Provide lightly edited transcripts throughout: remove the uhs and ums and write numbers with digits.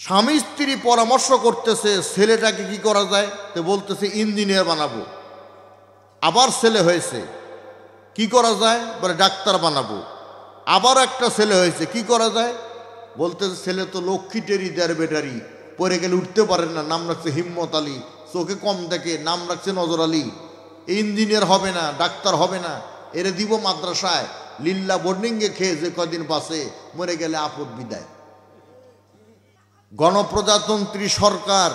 স্বামী স্ত্রী পরামর্শ করতেছে ছেলেটাকে কি করা যায়, তো বলতেছে ইঞ্জিনিয়ার বানাবো। আবার ছেলে হয়েছে, কি করা যায়, বলে ডাক্তার বানাবো। আবার একটা ছেলে হয়েছে, কি করা যায়, বলতেছে ছেলে তো লক্ষ্মী টেরি দেয়ার বেটারি, পরে গেলে উঠতে পারেন না, নাম রাখছে হিম্মত আলী, চোখে কম দেখে, নাম রাখছে নজর আলী, ইঞ্জিনিয়ার হবে না, ডাক্তার হবে না, এরে দিব মাদ্রাসায়, লিল্লা বোর্ডিংয়ে খেয়ে যে কদিন বাসে, মরে গেলে আপদ বিদায়। গণপ্রজাতন্ত্রী সরকার,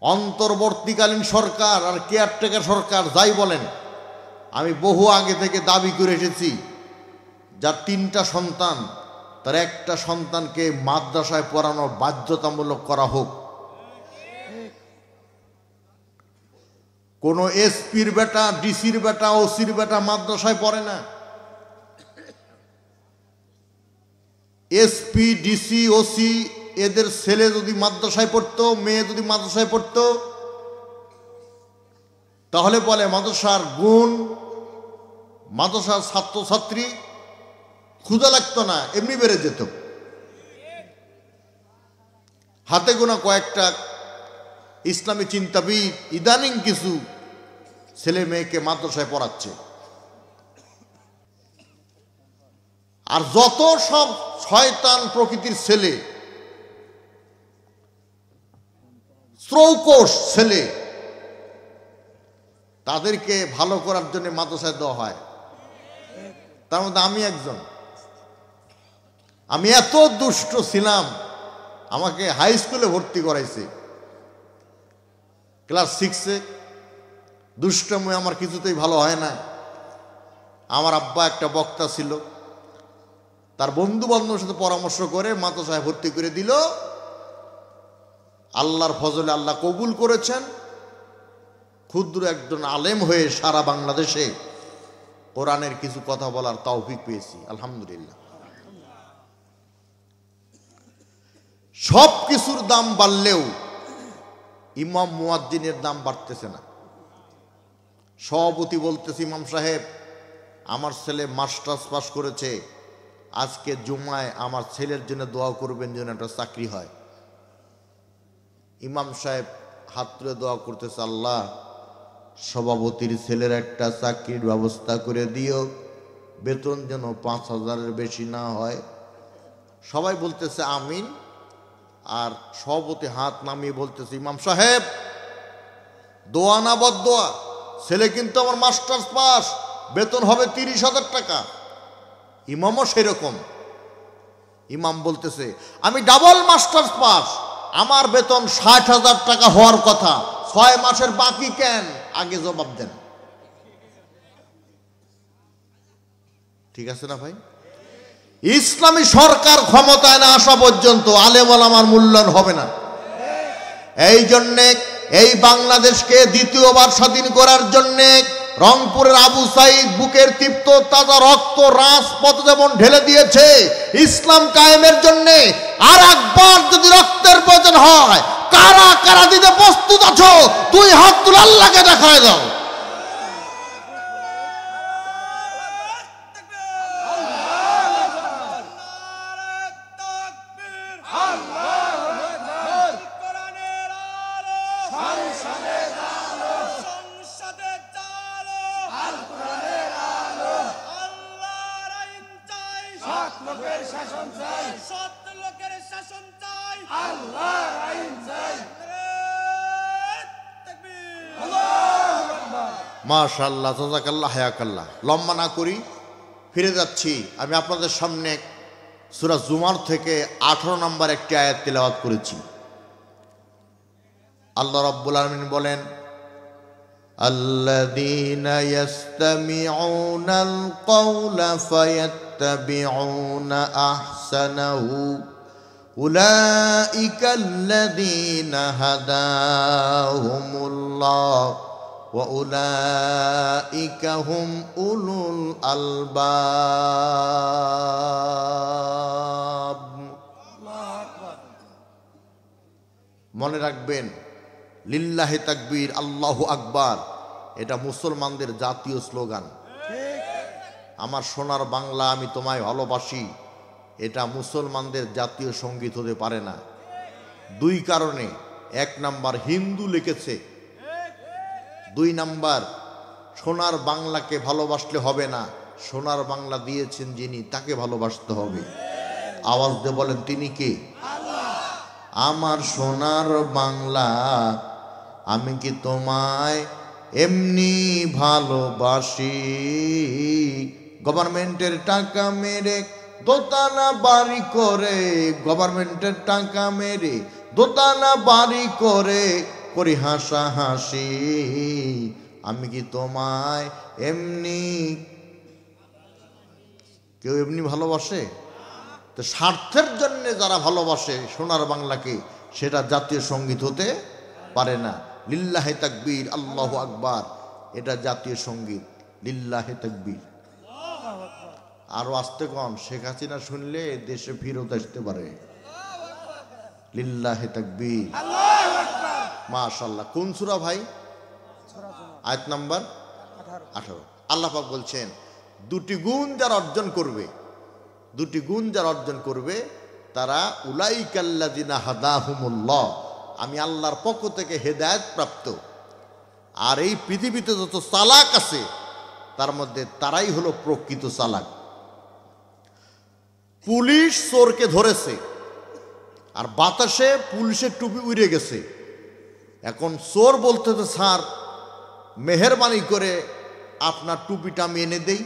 অন্তর্বর্তীকালীন সরকার আর কেয়ারটেকার সরকার যাই বলেন, আমি বহু আগে থেকে দাবি করে এসেছি যার 3টা সন্তান, তার একটা সন্তানকে মাদ্রাসায় পড়ানো বাধ্যতামূলক করা হোক। কোনো এসপির বেটা, ডিসির বেটা, ওসির বেটা মাদ্রাসায় পড়ে না। এসপি, ডিসি, ওসি এদের ছেলে যদি মাদ্রাসায় পড়তো, মেয়ে যদি মাদ্রাসায় পড়তো, তাহলে বলে মাদ্রাসার গুণ, মাদ্রাসার ছাত্রছাত্রী ক্ষুধা লাগতো না, এমনি বেড়ে যেত। হাতে গোনা কয়েকটা ইসলামী চিন্তাবিদ ইদানিং কিছু ছেলে মেয়েকে মাদ্রাসায় পড়াচ্ছে। আর যত সব শয়তান প্রকৃতির ছেলে, শ্রৌকোশ ছেলে, তাদেরকে ভালো করার জন্য মাদ্রাসায় দেওয়া হয়। তার মধ্যে আমি একজন। আমি এত দুষ্ট ছিলাম, আমাকে হাই স্কুলে ভর্তি করাইছে ক্লাস 6-এ। দুষ্টময় আমার কিছুতেই ভালো হয় না। আমার আব্বা একটা বক্তা ছিল, তার বন্ধু বান্ধবের সাথে পরামর্শ করে মাদ্রাসায় ভর্তি করে দিল। আল্লাহর ফজলে আল্লাহ কবুল করেছেন, ক্ষুদ্র একজন আলেম হয়ে সারা বাংলাদেশে কোরআনের কিছু কথা বলার তৌফিক পেয়েছি, আলহামদুলিল্লাহ। সব কিছুর দাম বাড়লেও ইমাম মুয়াজ্জিনের দাম বাড়তেছে না। সভাপতি বলতেছে, ইমাম সাহেব আমার ছেলে মাস্টার্স পাস করেছে, আজকে জুমায় আমার ছেলের জন্য দোয়া করবেন যেন একটা চাকরি হয়। ইমাম সাহেব হাত তুলে দোয়া করতেছে, আল্লাহ সভাপতির ছেলের একটা চাকরির ব্যবস্থা করে দিও, বেতন যেন 5,000-এর বেশি না হয়। সবাই বলতেছে আমিন। আর সভাপতি হাত নামিয়ে বলতেছে, ইমাম সাহেব দোয়া না বদদোয়া, ছেলে কিন্তু আমার মাস্টার্স পাস, বেতন হবে 30,000 টাকা। ইমামও সেরকম। ইমাম বলতেছে, আমি ডাবল মাস্টার্স পাস, আমার বেতন 60,000 টাকা হওয়ার কথা, 6 মাসের বাকি কেন, আগে জবাব দেন। ঠিক আছে না ভাই? ইসলামী সরকার ক্ষমতায় না আসা পর্যন্ত আলেম ওলামার মূল্যায়ন হবে না। এই জন্যে এই বাংলাদেশকে দ্বিতীয়বার স্বাধীন করার জন্যে রংপুরের আবু সাইদ বুকের তৃপ্ত তাজা রক্ত রাজপথে যেমন ঢেলে দিয়েছে ইসলাম কায়েমের জন্যে, আর একবার যদি রক্তের প্রয়োজন হয়, কারা কারা দিতে প্রস্তুত আছো? 2 হাত তুলে আল্লাহকে দেখায় দাও। মাশাআল্লাহ, জাযাকাল্লাহ, হায়াকাল্লাহ। লম্বা না করি, ফিরে যাচ্ছি। আমি আপনাদের সামনে সূরা জুমার থেকে 18 নম্বর একটি আয়াত তিলাওয়াত করেছি। আল্লাহ রাব্বুল আলামিন বলেন, আল্লাযীনা ইয়াসতামিউনাল কওলা ফায়াত্তাবিউনা আহসানাহু উলাইকাল্লাযীনা হাদাহুমুল্লাহ ওয়া উলাইকা হুম উলুল আলবাব। মনে রাখবেন, লিল্লাহি তাকবীর, আল্লাহু আকবার, এটা মুসলমানদের জাতীয় স্লোগান। আমার সোনার বাংলা, আমি তোমায় ভালোবাসি, এটা মুসলমানদের জাতীয় সঙ্গীত হতে পারে না। দুই কারণে, এক নাম্বার হিন্দু লিখেছে, দুই নাম্বার সোনার বাংলাকে ভালোবাসলে হবে না, সোনার বাংলা দিয়েছেন যিনি তাকে ভালোবাসতে হবে। আওয়াজ দিয়ে বলেন তিনি কে? আমার সোনার বাংলা, আমি কি তোমায় এমনি ভালোবাসি? গভর্নমেন্টের টাকা মেরে দোতলা বাড়ি করে, গভর্নমেন্টের টাকা মেরে দোতলা বাড়ি করে করি হাসাহাসি, আমি কি তোমায় এমনি? কেউ এমনি ভালোবাসে? তো স্বার্থের জন্য যারা ভালোবাসে সোনার বাংলাকে, সেটা জাতীয় সঙ্গীত হতে পারে না। লিল্লাহে তাকবীর, আল্লাহু আকবার, এটা জাতীয় সঙ্গীত। লিল্লাহে তাকবীর। আরো আসতে কন, শেখ হাসিনা শুনলে দেশে ফিরত আসতে পারে। লিল্লাহে তাকবীর, মাশাআল্লাহ। কোন সূরা ভাই? আয়াত নাম্বার 18। আল্লাহ পাক বলছেন, দুটি গুণ যারা অর্জন করবে, দুটি গুণ যারা অর্জন করবে তারা উলাইকাল্লাযিনা হাদাহুমুল্লাহ, আমি আল্লাহর পক্ষ থেকে হেদায়েত প্রাপ্ত। আর এই পৃথিবীতে যত চালাক আছে তার মধ্যে তারাই হলো প্রকৃত চালাক। পুলিশ চোরকে ধরেছে, আর বাতাসে পুলিশের টুপি উড়ে গেছে। এখন চোর বলতেছে, স্যার মেহেরবানি করে আপনার টুপিটা আমি এনে দেই।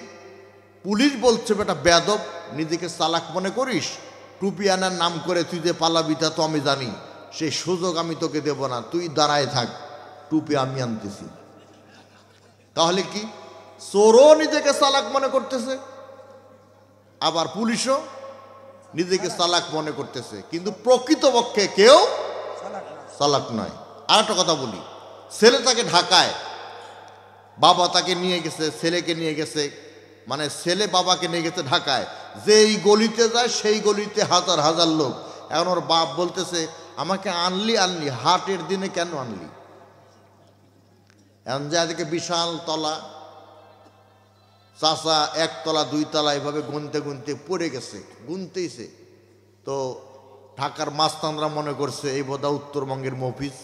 পুলিশ বলছে, বেটা বেয়াদব, নিজেকে চালাক মনে করিস? টুপি আনার নাম করে তুই যে পালাবি তা তো আমি জানি, সেই সুযোগ আমি তোকে দেব না, তুই দাঁড়ায় থাক, টুপি আমি আনতেছি। তাহলে কি চোরও নিজেকে চালাক মনে করতেছে, আবার পুলিশও নিজেকে চালাক মনে করতেছে, কিন্তু প্রকৃতপক্ষে কেউ চালাক নয়। আর একটা কথা বলি, ছেলে তাকে ঢাকায়, বাবা তাকে নিয়ে গেছে, ছেলেকে নিয়ে গেছে, মানে ছেলে বাবাকে নিয়ে গেছে ঢাকায়, যেই গলিতে যায় সেই গলিতে হাজার হাজার লোক। এখন ওর বাপ বলতেছে, আমাকে আনলি হাটের দিনে কেন আনলি? এখন যে এদিকে বিশাল তলা, চাচা একতলা দুইতলা এভাবে গুনতে গুনতে পড়ে গেছে, গুনতেইছে। তো ঢাকার মাস্তানরা মনে করছে এই বোধহয় উত্তরবঙ্গের মফিজ।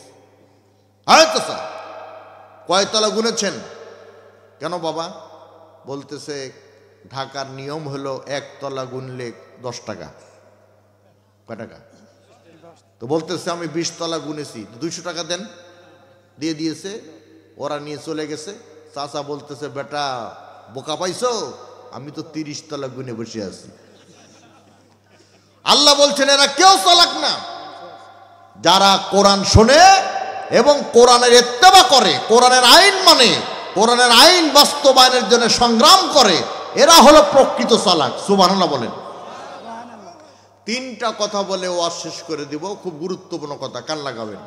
আরে চাচা কয়তলা গুনেছেন? কেন বাবা? বলতেছে ঢাকার নিয়ম হলো একতলা গুনলে 10 টাকা। কয় টাকা? তো বলতেছে আমি 20 তলা গুনেছি, 200 টাকা দেন। দিয়ে দিয়েছে, ওরা নিয়ে চলে গেছে। চাচা বলতেছে, বেটা বোকা পাইছো, আমি তো 30 তলা গুনে বসে আছি। আল্লাহ বলছেন এরা কেউ চালাক না, যারা কোরআন শোনে এবং কোরআনের ইত্তেবা করে, কোরআনের আইন মানে, কোরআনের আইন বাস্তবায়নের জন্য সংগ্রাম করে, এরা হলো প্রকৃত চালাক। সুবহানাল্লাহ বলেন। 3টা কথা বলে ওয়াজ শেষ করে দিব, খুব গুরুত্বপূর্ণ কথা, কান লাগাবেন।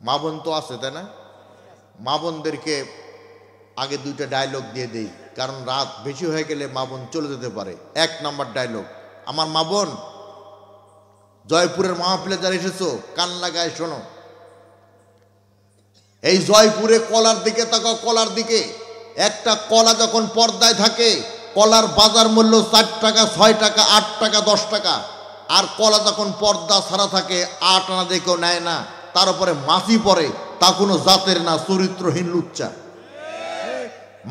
মা বোন তো আছে তাই না? মা বোনদেরকে আগে 2টা ডায়লগ দিয়ে দেই, কারণ রাত বেশি হয়ে গেলে মা বোন চলে যেতে পারে। 1 নাম্বার ডায়লগ, আমার মা বোন জয়পুরের মাহফিলে যারা এসেছো, কান লাগায় শোনো। এই জয়পুরে কলার দিকে তাকাও, কলার দিকে। একটা কলা যখন পর্দায় থাকে, কলার বাজার মূল্য 4 টাকা, 6 টাকা, 8 টাকা, 10 টাকা। আর কলা যখন পর্দা ছাড়া থাকে, 8 আনা দিয়ে কেউ নেয় না, তার উপরে মাছি পড়ে, তা কোনো জাতের না, চরিত্রহীন লুচ্চা।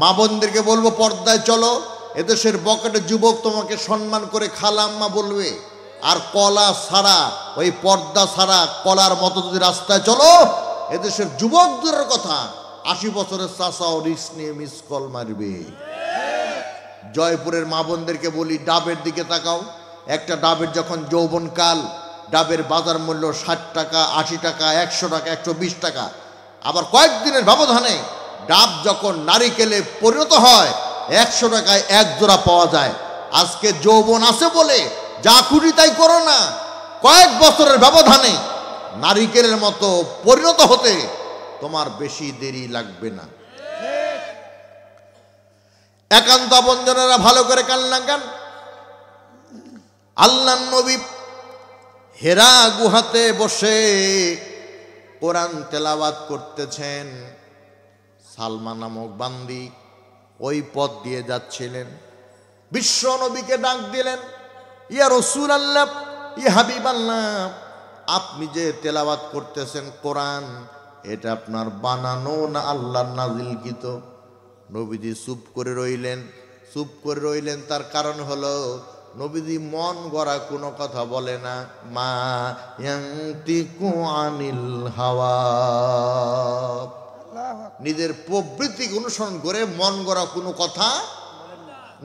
মা বোনদেরকে বলবো পর্দায় চলো, এদেশের বকেটে যুবক তোমাকে সম্মান করে খালাম্মা বলবে। আর কলা ছাড়া, ওই পর্দা ছাড়া কলার মতো যদি রাস্তায় চলো, এদেশের যুবকদের কথা 80 বছরের চাচাও রিস্ক নিয়ে মিস কল মারবে। জয়পুরের মা বোনদেরকে বলি ডাবের দিকে তাকাও। একটা ডাবের যখন যৌবনকাল, ডাবের বাজার মূল্য 60 টাকা, 80 টাকা, 100 টাকা, 120 টাকা। আবার কয়েকদিনের ব্যবধানে ডাব যখন নারিকেলে পরিণত হয়, 100 টাকায় 1 জোড়া পাওয়া যায়। আজকে যৌবন আছে বলে যা খুশি তাই করো না, কয়েক বছরের ব্যবধানে নারিকেলের মতো পরিণত হতে তোমার বেশি দেরি লাগবে না। একান্ত আপনজনেরা ভালো করে কান লাগান। আল্লাহর নবী হেরা গুহাতে বসে কোরআন তেলাওয়াত করতেছেন। সালমা নামক বান্দি ওই পথ দিয়ে যাচ্ছিলেন। বিশ্ব নবীকে ডাক দিলেন, ইয়া রাসূলুল্লাহ, ইয়া হাবিবাল্লাহ, আপনি যে তেলাওয়াত করতেছেন কোরআন, এটা আপনার বানানো না আল্লাহর নাজিলকৃত? নবীজি চুপ করে রইলেন। তার কারণ হলো নবীজি মন গড়া কোনো কথা বলে না। মা ইয়ান্তিকু আনিল হাওয়া, নিজের প্রবৃত্তিকে অনুসরণ করে মন গড়া কোনো কথা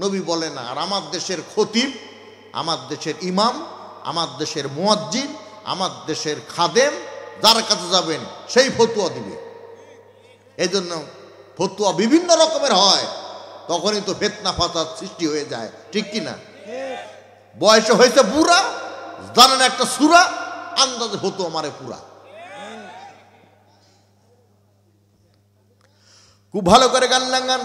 নবী বলে না। আর আমার দেশের খতিব, আমার দেশের ইমাম, আমার দেশের মুয়াজ্জিন, আমার দেশের খাদেম, যার কাছে যাবেন সেই ফতুয়া দিবে। এই জন্য ফতুয়া বিভিন্ন রকমের হয়, তখনই তো ফিতনা ফাসাদ সৃষ্টি হয়ে যায়, ঠিক কিনা? বয়সে হয়েছে বুড়া, জানেন একটা সূরা, আন্দাজে ফতুয়া মারে পুরা। খুব ভালো করে গান লাগান।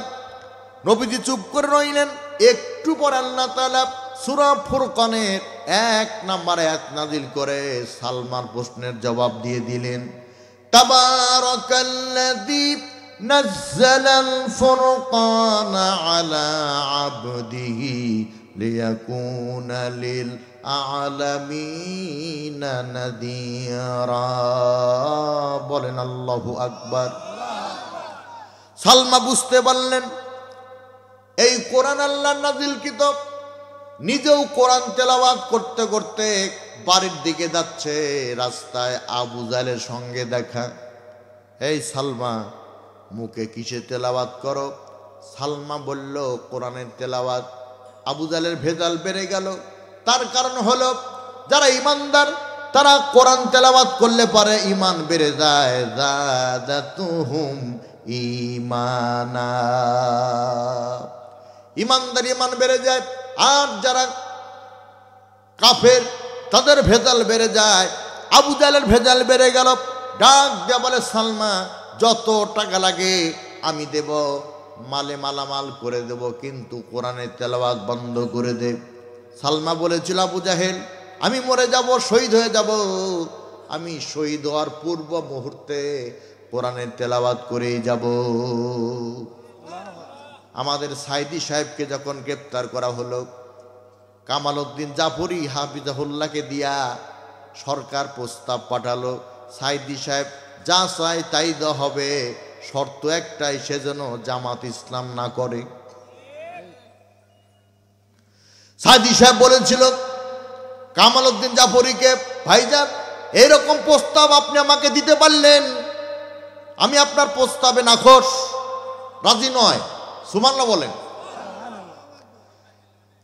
নবীজি চুপ করে রইলেন। একটু পর আল্লাহ তাআলা সূরা ফুরকানের 1 নম্বর আয়াত নাযিল করে সালমান প্রশ্নের জবাব দিয়ে দিলেন। তাবারাকাল্লাযী নাযালাল ফুরকানা আলা আবদিহি লিয়াকুনা লিল আলামিনা নাযীরা। বলেন আল্লাহু আকবার। সালমা বুঝতে পারলেন এই কোরআন আল্লাহর নাযিলকৃত। নিজেও কোরআন তেলাওয়াত করতে করতে বাড়ির দিকে যাচ্ছে, রাস্তায় আবু জাহেলের সঙ্গে দেখা। এই সালমা, মুখে কিসে তেলাওয়াত করো? সালমা বলল, কোরআনের তেলাওয়াত। আবু জাহেলের ভেজাল বেড়ে গেল। তার কারণ হলো যারা ইমানদার তারা কোরআন তেলাওয়াত করলে পারে ইমান বেড়ে যায়। যাদাতুহুম ঈমানা, ইমানদার ইমান বেড়ে যায়। আর যারা কাফের তাদের ভেজাল বেড়ে যায়। আবু জাহেলের ভেজাল বেড়ে গেল। ডাক দিয়ে বলে, সালমা, যত টাকা লাগে আমি দেব, মালে মালামাল করে দেব, কিন্তু কোরআনের তেলাওয়াত বন্ধ করে দে। সালমা বলেছিল, আবু জাহেল, আমি মরে যাব, শহীদ হয়ে যাব, আমি শহীদ হওয়ার পূর্ব মুহূর্তে কোরআনের তেলাওয়াত করেই যাব। আমাদের সাইদি সাহেবকে যখন গ্রেপ্তার করা হলো, কামাল উদ্দিন জাফরি হাফিজাহুল্লাহকে দিয়া সরকার প্রস্তাব পাঠালো, সাইদি সাহেব যা চায় তাই দেওয়া হবে, শর্ত একটাই, সে যেন জামাত ইসলাম না করে। সাইদি সাহেব বলেছিল কামাল উদ্দিন জাফরিকে, ভাইজান, এইরকম প্রস্তাব আপনি আমাকে দিতে পারলেন, আমি আপনার প্রস্তাবে নাখোশ, রাজি নয়। সুবহানাল্লাহ বলেন।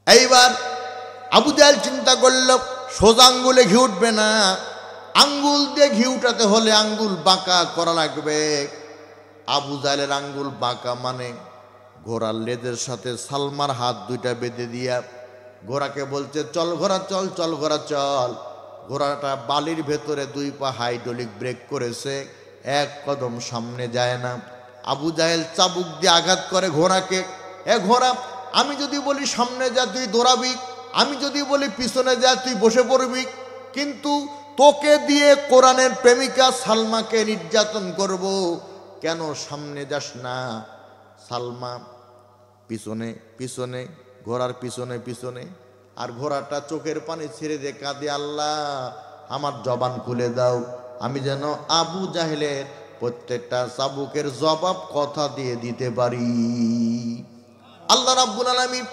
এইবার আবু জাহেল চিন্তা করল, সোজা আঙ্গুলে ঘি উঠবে না, আঙ্গুল দিয়ে ঘি উঠাতে হলে আঙ্গুল বাঁকা করা লাগবে। আবু জাহেলের আঙ্গুল বাঁকা মানে ঘোড়ার লেজের সাথে সালমার হাত দুইটা বেঁধে দিয়া ঘোড়াকে বলছে, চল ঘোড়া চল, চল ঘোড়া চল। ঘোড়াটা বালির ভেতরে 2 পা হাইড্রোলিক ব্রেক করেছে, 1 কদম সামনে যায় না। আবু জাহেল চাবুক দিয়ে আঘাত করে ঘোড়াকে। এ ঘোড়া, আমি যদি বলি সামনে যা তুই দৌড়াবি, আমি যদি বলি পিছনে যা তুই বসে পড়বি, কিন্তু তোকে দিয়ে কোরআনের প্রেমিকা সালমাকে নির্যাতন করব, কেন সামনে যাস না? সালমা পিছনে পিছনে, ঘোড়ার পিছনে পিছনে, আর ঘোড়াটা চোখের পানি ছেড়ে দিয়ে কাঁদে, আল্লাহ আমার জবান খুলে দাও, আমি যেন আবু জাহেলের প্রত্যেকটা চাবুকের জবাব কথা দিয়ে দিতে পারি। আল্লাহ রাব্বুল আলামিন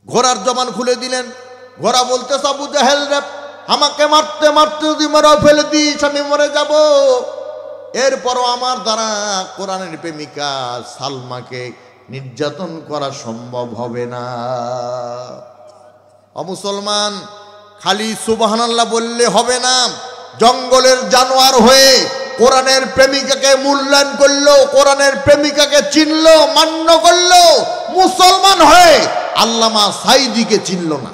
ঘোড়ার জবান খুলে দিলেন। ঘোড়া বলতেছে, আবু জাহেল রে, আমাকে মারতে মারতে যদি মেরে ফেলে দিস আমি মরে যাব, এরপরও আমার দ্বারা কোরআনের প্রেমিকা সালমাকে নির্যাতন করা সম্ভব হবে না। ও মুসলমান, খালি সুবহানাল্লাহ বললে হবে না। জঙ্গলের জানোয়ার হয়ে কোরআনের প্রেমিকাকে মূল্যায়ন করলো, কোরআনের প্রেমিকাকে চিনলো, মান্য করলো, মুসলমান হয়ে আল্লামা সাইদিকে চিনল না।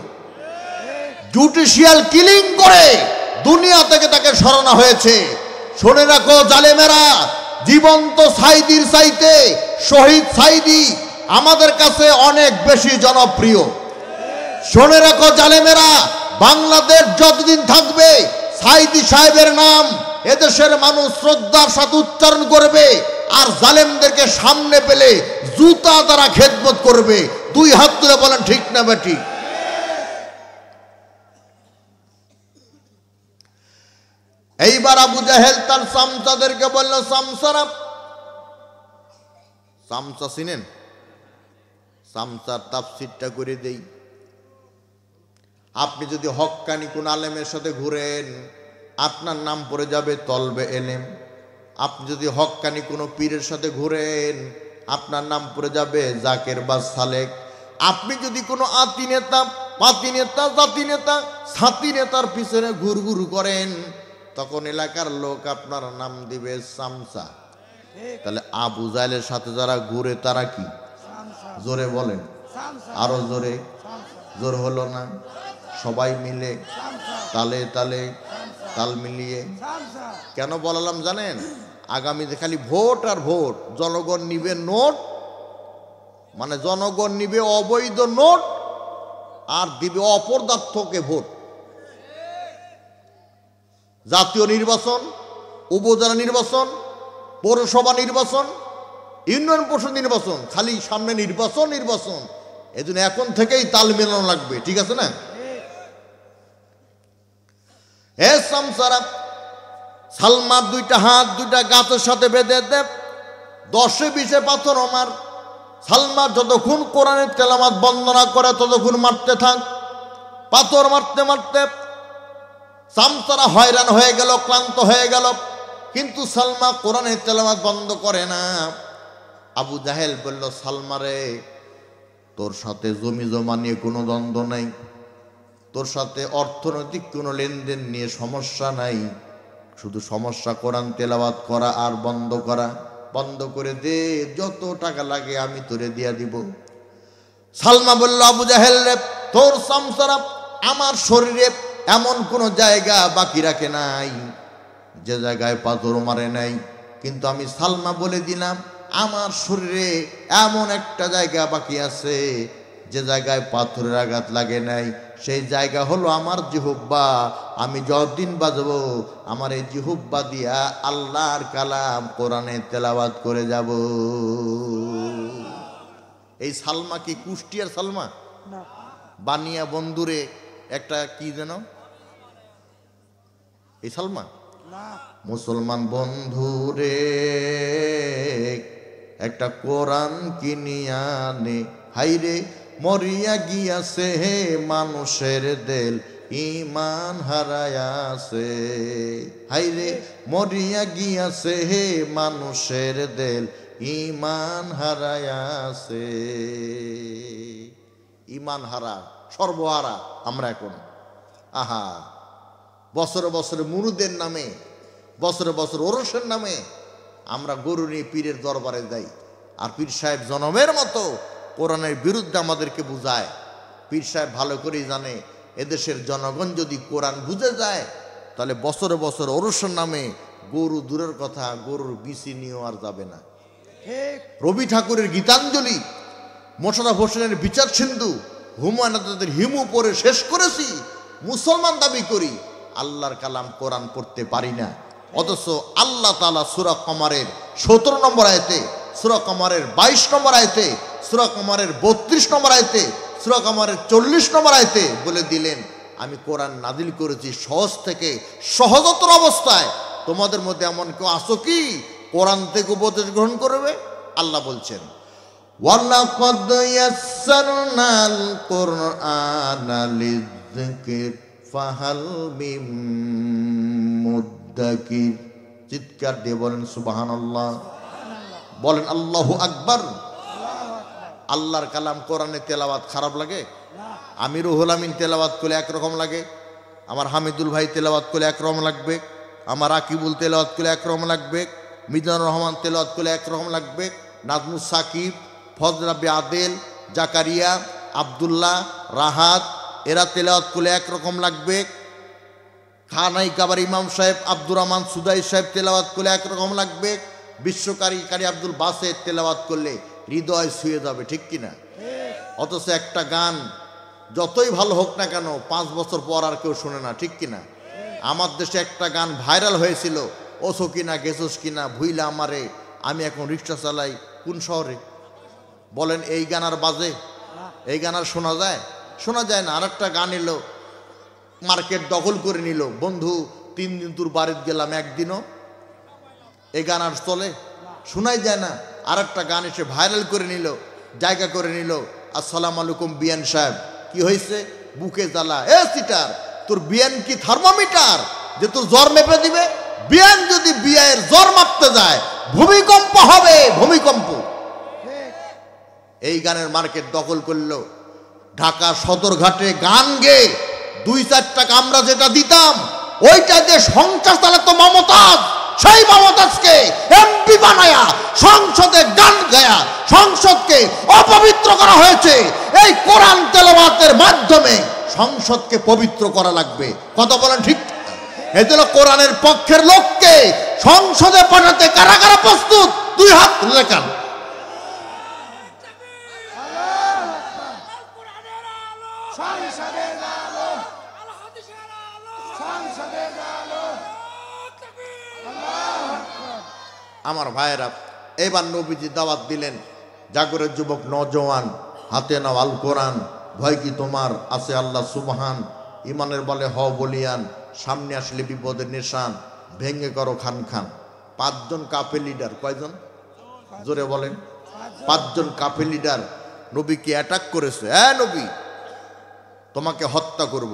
জুডিশিয়াল কিলিং করে দুনিয়া থেকে তাকে সরানো হয়েছে। শুনে রাখো জালেমেরা, জীবন্ত সাইদির চাইতে শহীদ সাইদি আমাদের কাছে অনেক বেশি জনপ্রিয়। শুনে রাখো জালেমেরা, বাংলাদেশ যতদিন থাকবে সাইদি সাহেবের নাম এদেশের মানুষ শ্রদ্ধার সাথে উচ্চারণ করবে, আর জালেমদেরকে সামনে পেলে জুতা দ্বারা খেদমত করবে। 2 হাত তুলে বলেন ঠিক না বেটি? এইবার আবু জাহেল তার চামচাদেরকে বলল, চামচারা, চামচা চিনেন? চামচার তাফসীরটা করে দেই। আপনি যদি হক্কানি কোন আলেমের সাথে ঘুরেন, আপনার নাম পড়ে যাবে তলবে এলেম। আপনি যদি হক্কানি কোনো পীরের সাথে ঘুরেন, আপনার নাম পড়ে যাবে জাকের বা সালেক। আপনি যদি কোনো আতি নেতা, পাতি নেতা, জাতি নেতা, ছাতি নেতার পিছনে ঘুরঘুর করেন, তখন এলাকার লোক আপনার নাম দিবে চামচা। তাহলে আবু জাহেলের সাথে যারা ঘুরে তারা কি? জোরে বলেন, আরো জোরে। জোর হলো না? সবাই মিলে তালে তালে তাল মিলিয়ে। কেন বললাম জানেন? আগামীতে খালি ভোট আর ভোট। জনগণ নিবে নোট, মানে জনগণ নিবে অবৈধ নোট আর দিবে অপদার্থকে ভোট। জাতীয় নির্বাচন, উপজেলা নির্বাচন, পৌরসভা নির্বাচন, ইউনিয়ন পরিষদ নির্বাচন, খালি সামনে নির্বাচন নির্বাচন। এজন্য এখন থেকেই তাল মেলানো লাগবে, ঠিক আছে না? হে সামসারা, সালমার দুইটা হাত দুইটা গাছের সাথে বেঁধে দে, 10-20 পাথর আমার। সালমার যতক্ষণ কোরআনের তেলাওয়াত বন্দনা করে ততক্ষণ মারতে থাক। পাথর মারতে মারতে সামসারা হয়রান হয়ে গেল, ক্লান্ত হয়ে গেল, কিন্তু সালমা কোরআনের তেলাওয়াত বন্ধ করে না। আবু জাহেল বলল, সালমারে, তোর সাথে জমি জমা নিয়ে কোনো দ্বন্দ্ব নাই, তোর সাথে অর্থনৈতিক কোনো লেনদেন নিয়ে সমস্যা নাই, শুধু সমস্যা কোরআন তেলাওয়াত করা আর বন্ধ করা। বন্ধ করে দে, যত টাকা লাগে আমি তোরে দিয়া দিব। সালমা বলল, আবু জাহেল রে, তোর সামসারা আমার শরীরে এমন কোনো জায়গা বাকি রাখে নাই যে জায়গায় পাথর মারে নাই, কিন্তু আমি সালমা বলে দিলাম, আমার শরীরে এমন একটা জায়গা বাকি আছে যে জায়গায় পাথরের আঘাত লাগে নাই। সেই জায়গা হলো আমার জিহ্বা। আমি যতদিন বাজবো আমার এই জিহ্বা দিয়া আল্লাহর কালাম কোরআনে তেলাওয়াত করে যাব। এই সালমা কি কুষ্টিয়ার সালমা? বানিয়া বন্ধুরে একটা কি যেন এই সালমা? মুসলমান বন্ধুরে একটা কোরআন কিনিয়া নে, হাইরে মরিয়া গিয়াছে হে মানুষের দেল, ইমান হারায়াছে। হাইরে মরিয়া গিয়াছে হে মানুষের দেল, ইমান হারায়াছে। ইমান হারা, সর্বহারা আমরা এখন। আহা, বছরে বছরে মুরুদের নামে, বছরে বছর ওরসের নামে আমরা গরু নিয়ে পীরের দরবারে যাই, আর পীর সাহেব জনমের মতো কোরআনের বিরুদ্ধে আমাদেরকে বুঝায়। পীর সাহেব ভালো করেই জানে এদেশের জনগণ যদি কোরআন বুঝে যায় তাহলে বছরে বছর ওরসের নামে গরু দূরের কথা, গরুর বিচি নিয়েও আর যাবে না। রবি ঠাকুরের গীতাঞ্জলি, মোশাররফ হোসেনের বিচার সিন্ধু, হুমায়ুন আজাদের হিমু পড়ে শেষ করেছি, মুসলমান দাবি করি, আল্লাহর কালাম কোরআন পড়তে পারি না। অথচ আল্লাহ তাআলা সূরা কমারের 17 নম্বর আয়াতে, সূরা কমারের 22 নম্বর আয়াতে, সূরা কমারের 32 নম্বর আয়াতে, সূরা কমারের 40 নম্বর আয়াতে বলে দিলেন, আমি কোরআন নাজিল করেছি সহজ থেকে সহজতর অবস্থায়। তোমাদের মধ্যে এমন কেউ আছো কি কোরআন থেকে উপদেশ গ্রহণ করবে? আল্লাহ বলছেন, ওয়ালাকাদ ইয়াসসারনাল কুরআনা লিযিকর ফাহাল মিন মুদ্দাকির। চিৎকার দিয়ে বলেন সুবহানাল্লাহ, বলেন আল্লাহু আকবার। আল্লাহর কালাম কোরআনে তেলাওয়াত খারাপ লাগে? আমি রুহুল আমিন তেলাওয়াত করলে একরকম লাগে, আমার হামিদুল ভাই তেলাওয়াত করলে একরকম লাগবে, আমার আকিবুল তেলাওয়াত করলে একরকম লাগবে, মিজানুর রহমান তেলাওয়াত করলে একরকম লাগবে, নাজমুস সাকিব, ফজরাবি আদেল, জাকারিয়া, আব্দুল্লাহ, রাহাত, এরা তেলাওয়াত করলে একরকম লাগবে, খানাই কাবার ইমাম সাহেব আব্দুর রহমান সুদাই সাহেব তেলাওয়াত করলে একরকম লাগবে, বিশ্বকারী কারি আব্দুল বাসেত তেলাওয়াত করলে হৃদয় ছুঁয়ে যাবে, ঠিক কিনা? অথচ একটা গান যতই ভালো হোক না কেন 5 বছর পর আর কেউ শোনে না, ঠিক কিনা? আমার দেশে একটা গান ভাইরাল হয়েছিল, ওসো কিনা গেছোস কিনা ভুইলা আমারে, আমি এখন রিক্সা চালাই কোন শহরে? বলেন, এই গান আর বাজে? এই গান আর শোনা যায়? শোনা যায় না। আর একটা গান এলো, মার্কেট দখল করে নিল, বন্ধু 3 দিন তোর বাড়িতে গেলাম, একদিনও এই গান আর চলে, শোনাই যায় না। আর একটা গান এসে ভাইরাল করে নিল, জায়গা করে নিল। আসসালামু আলাইকুম বিয়ান সাহেব, কি হয়েছে? বুকে জ্বালা। এ সিটার, তোর বিয়ান কি থার্মোমিটার যে তোর জ্বর মেপে দিবে? বিয়ান যদি বিয়ের জ্বর মাপতে যায়, ভূমিকম্প হবে, ভূমিকম্প। এই গানের মার্কেট দখল করলো। ঢাকা সদরঘাটে গান গেয়ে 2-4 টাকা আমরা যেটা দিতাম, ওইটা যে সংসার চালাতো মমতাজ, সেই মমতাজকে এমপি বানায়া সংসদে গান গায়া সংসদকে অপবিত্র করা হয়েছে। এই কোরআন তেলাওয়াতের মাধ্যমে সংসদকে পবিত্র করা লাগবে। কথা বলেন ঠিক? এজন্য কোরআনের পক্ষের লোককে সংসদে পাঠাতে কারা কারা প্রস্তুত? 2 হাত লেখান। আমার ভাইয়েরা, এবার নবীজি দাওয়াত দিলেন, জাগরের যুবক নওজওয়ান, হাতে নাও আল কোরআন, ভয় কি তোমার, আছে আল্লাহ সুবহান, ইমানের বলে হও বলিয়ান, সামনে আসলে বিপদের নিশান, ভেঙে করো খান খান। 5 জন কাফের লিডার, কয়জন জোরে বলেন? 5 জন কাফের লিডার নবীকে অ্যাটাক করেছে। হ্যাঁ নবী, তোমাকে হত্যা করব।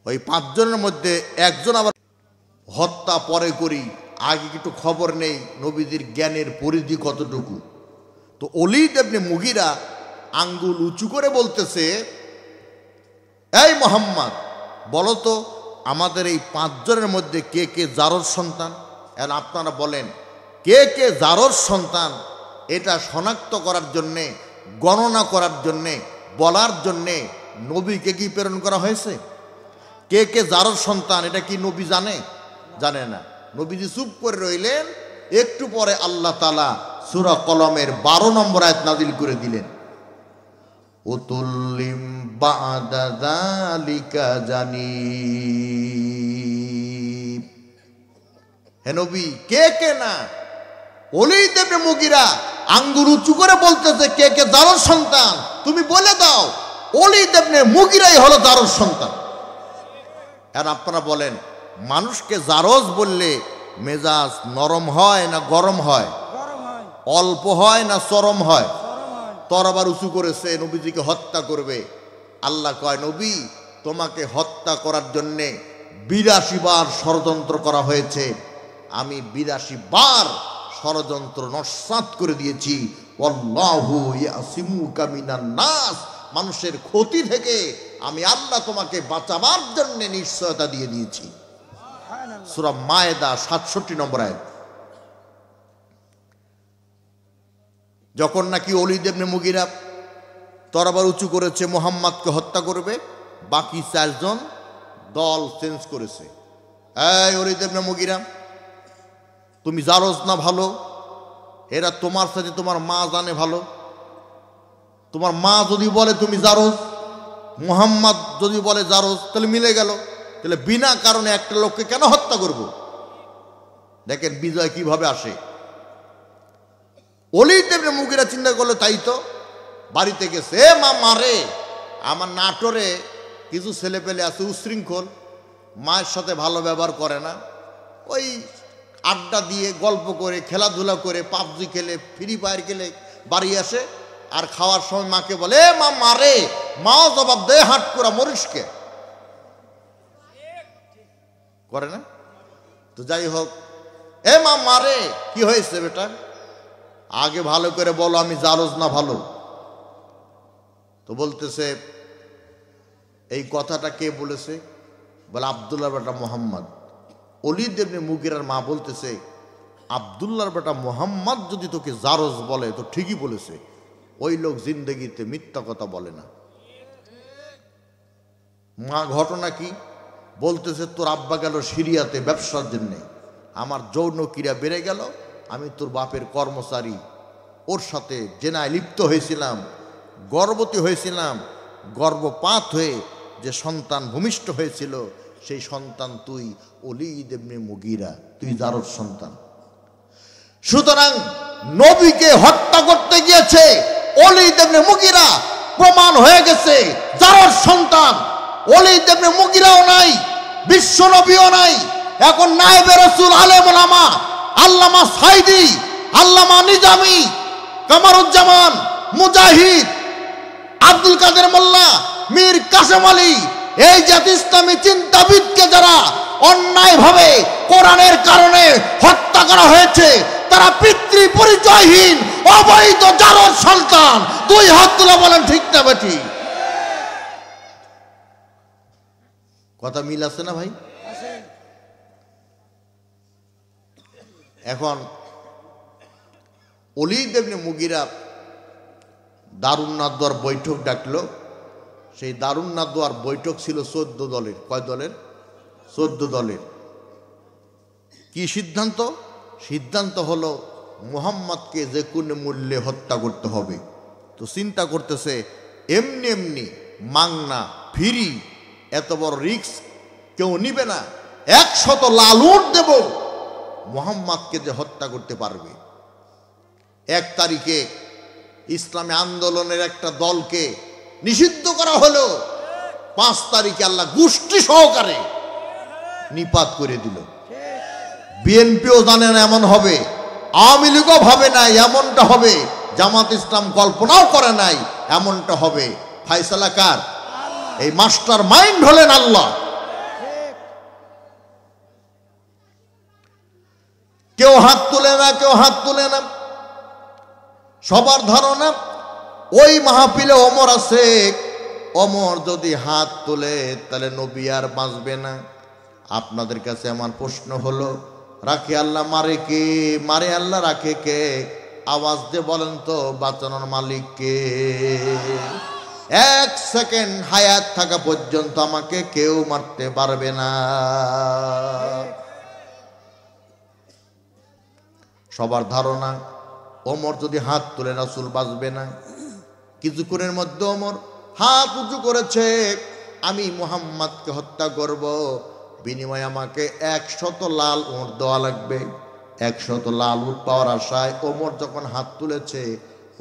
ওই 5 জনের মধ্যে একজন আবার হত্যা পরে করি, আগে একটু খবর নেই নবীজির জ্ঞানের পরিধি কতটুকু। তো ওলীদ ইবনে মুগীরা আঙ্গুল উঁচু করে বলতেছে, এই মোহাম্মদ, বলো তো আমাদের এই 5 জনের মধ্যে কে কে জারর সন্তান? এখন আপনারা বলেন, কে কে জারর সন্তান এটা শনাক্ত করার জন্যে, গণনা করার জন্যে, বলার জন্যে নবীকে কি প্রেরণ করা হয়েছে? কে কে জারর সন্তান এটা কি নবী জানে? জানে না। নবীজি চুপ করে রইলেন। একটু পরে আল্লাহ তাআলা সূরা কলমের 12 নম্বর আয়াত নাজিল করে দিলেন, উতুল্লিম বাদা যালিকা জানিব। হে নবী, কে কে না? ওলীদ ইবনে মুগীরা আঙ্গুল উঁচু করে বলতেছে, কে কে জারর সন্তান তুমি বলে দাও। ওলীদ ইবনে মুগীরাই হলো জারর সন্তান। আর আপনারা বলেন, মানুষকে জারজ বললে মেজাজ নরম হয় না গরম হয়? অল্প হয় না চরম হয়? তরবার উঁচু করেছে, নবীজিকে হত্যা করবে। আল্লাহ কয়, নবী তোমাকে হত্যা করার জন্যে 82 বার ষড়যন্ত্র করা হয়েছে। আমি 82 বার ষড়যন্ত্র নস্যাৎ করে দিয়েছি। আল্লাহু ইয়াসিমুকা মিনান নাস, মানুষের ক্ষতি থেকে আমি আল্লাহ তোমাকে বাঁচাবার জন্য নিশ্চয়তা দিয়ে দিয়েছি। সূরা মায়েদা 67 নম্বর আয়াত। যখন নাকি ওলীদ ইবনে মুগীরা তরবার উঁচু করেছে, মুহাম্মদকে হত্যা করবে, বাকি 4 জন দল চেঞ্জ করেছে। এই ওলীদ ইবনে মুগীরা, তুমি জারজ না ভালো? এরা তোমার সাথে তোমার মা জানে ভালো। তোমার মা যদি বলে তুমি জারজ, মুহাম্মদ যদি বলে জারজ, তাহলে মিলে গেল। তাহলে বিনা কারণে একটা লোককে কেন হত্যা করব? দেখেন বিজয় কিভাবে আসে। ওলীদ ইবনে মুগীরা চিন্তা করলো, তাই তো বাড়িতে গেছে, মা মারে, আমার নাটোরে কিছু ছেলে পেলে আছে উশৃঙ্খল, মায়ের সাথে ভালো ব্যবহার করে না, ওই আড্ডা দিয়ে গল্প করে খেলাধুলা করে পাবজি খেলে ফ্রি ফায়ার খেলে বাড়ি আসে, আর খাওয়ার সময় মাকে বলে, এ মা মারে, মাও জবাব দেয়, হাট করা মরিসকে করে না। তো যাই হোক, এ মা মারে, কি হয়েছে বেটা, আগে ভালো করে বলো আমি জারজ না ভালো। তো বলতেছে, এই কথাটা কে বলেছে? বলে আব্দুল্লাহর বেটা মুহাম্মদ। ওলীদ ইবনে মুগীরার মা বলতেছে, আব্দুল্লাহর বেটা মুহাম্মদ যদি তোকে জারজ বলে তো ঠিকই বলেছে, ওই লোক জিন্দেগিতে মিথ্যা কথা বলে না। মা ঘটনা কি বলতেছে, তোর আব্বা গেল সিরিয়াতে ব্যবসার জন্যে, আমার যৌন ক্রিয়া বেড়ে গেল, আমি তোর বাপের কর্মচারী, ওর সাথে জেনায় লিপ্ত হয়েছিলাম, গর্ভবতী হয়েছিলাম, গর্ভপাত হয়ে যে সন্তান ভূমিষ্ঠ হয়েছিল সেই সন্তান তুই ওলীদ ইবনে মুগীরা, তুই জারজ সন্তান। সুতরাং নবীকে হত্যা করতে গিয়েছে ওলীদ ইবনে মুগীরা, প্রমাণ হয়ে গেছে জারজ সন্তান। ওলীদ ইবনে মুগীরাও নাই, বিশ্ব নবীও নাই। এখন নায়েবে রাসূল আলেম ওলামা আল্লামা সাইদি, আল্লামা নিজামী, কামারুজ্জামান, মুজাহিদ, আব্দুল কাদের মোল্লা, মীর কাসেম আলী, এই জাতি ইসলামী চিন্তাবিদকে যারা অন্যায়ভাবে কোরআনের কারণে হত্যা করা হয়েছে, তারা পিতৃ পরিচয়হীন অবৈধ জারদ সন্তান। দুই হাত তুলে বলেন ঠিক না বেঠি? কথা মিল আছে না ভাই? এখন ওলীদ ইবনে মুগীরা দারুন নাদওয়ার বৈঠক ডাকলো। সেই দারুন নাদওয়ার বৈঠক ছিল 14 দলের। কয় দলের? 14 দলের। কি সিদ্ধান্ত? সিদ্ধান্ত হলো মুহাম্মদকে যে কোনো মূল্যে হত্যা করতে হবে। তো চিন্তা করতেছে এমনি এমনি মাংনা ফিরি এত বড় রিস্ক কেউ নিবে না, 100 লাল উট দেব মুহাম্মদকে যে হত্যা করতে পারবে। 1 তারিখে ইসলামী আন্দোলনের একটা দলকে নিষিদ্ধ করা হলো। 5 তারিখে আল্লাহ গোষ্ঠী সহকারে নিপাত করে দিল। বিএনপিও জানে না এমন হবে, আওয়ামী লীগও ভাবে নাই এমনটা হবে, জামাত ইসলাম কল্পনাও করে নাই এমনটা হবে। ফায়সালা কার? এই মাস্টার মাইন্ড হলেন আল্লাহ। কেউ হাত তুলে না, কেউ হাত তুলে না। সবার ধারণা ওই মাহফিলে ওমর আছে, ওমর যদি হাত তোলে তাহলে নবী আর বাঁচবে না। আপনাদের কাছে আমার প্রশ্ন হলো, রাখে আল্লাহ মারে কে? মারে আল্লাহ, রাখে কে? আওয়াজ দিয়ে বলেন তো বাঁচানোর মালিক কে? 1 সেকেন্ড হায়াত থাকা পর্যন্ত আমাকে কেউ মারতে পারবে না। সবার ধারণা ওমর যদি হাত তুলে রাসূল বাঁচবে না। কিছুক্ষণের মধ্যে ওমর হাত উঁচু করেছে, আমি মুহাম্মদকে হত্যা করব, বিনিময়ে আমাকে 100 লাল উট দেওয়া লাগবে। 100 লাল উট পাওয়ার আশায় ওমর যখন হাত তুলেছে,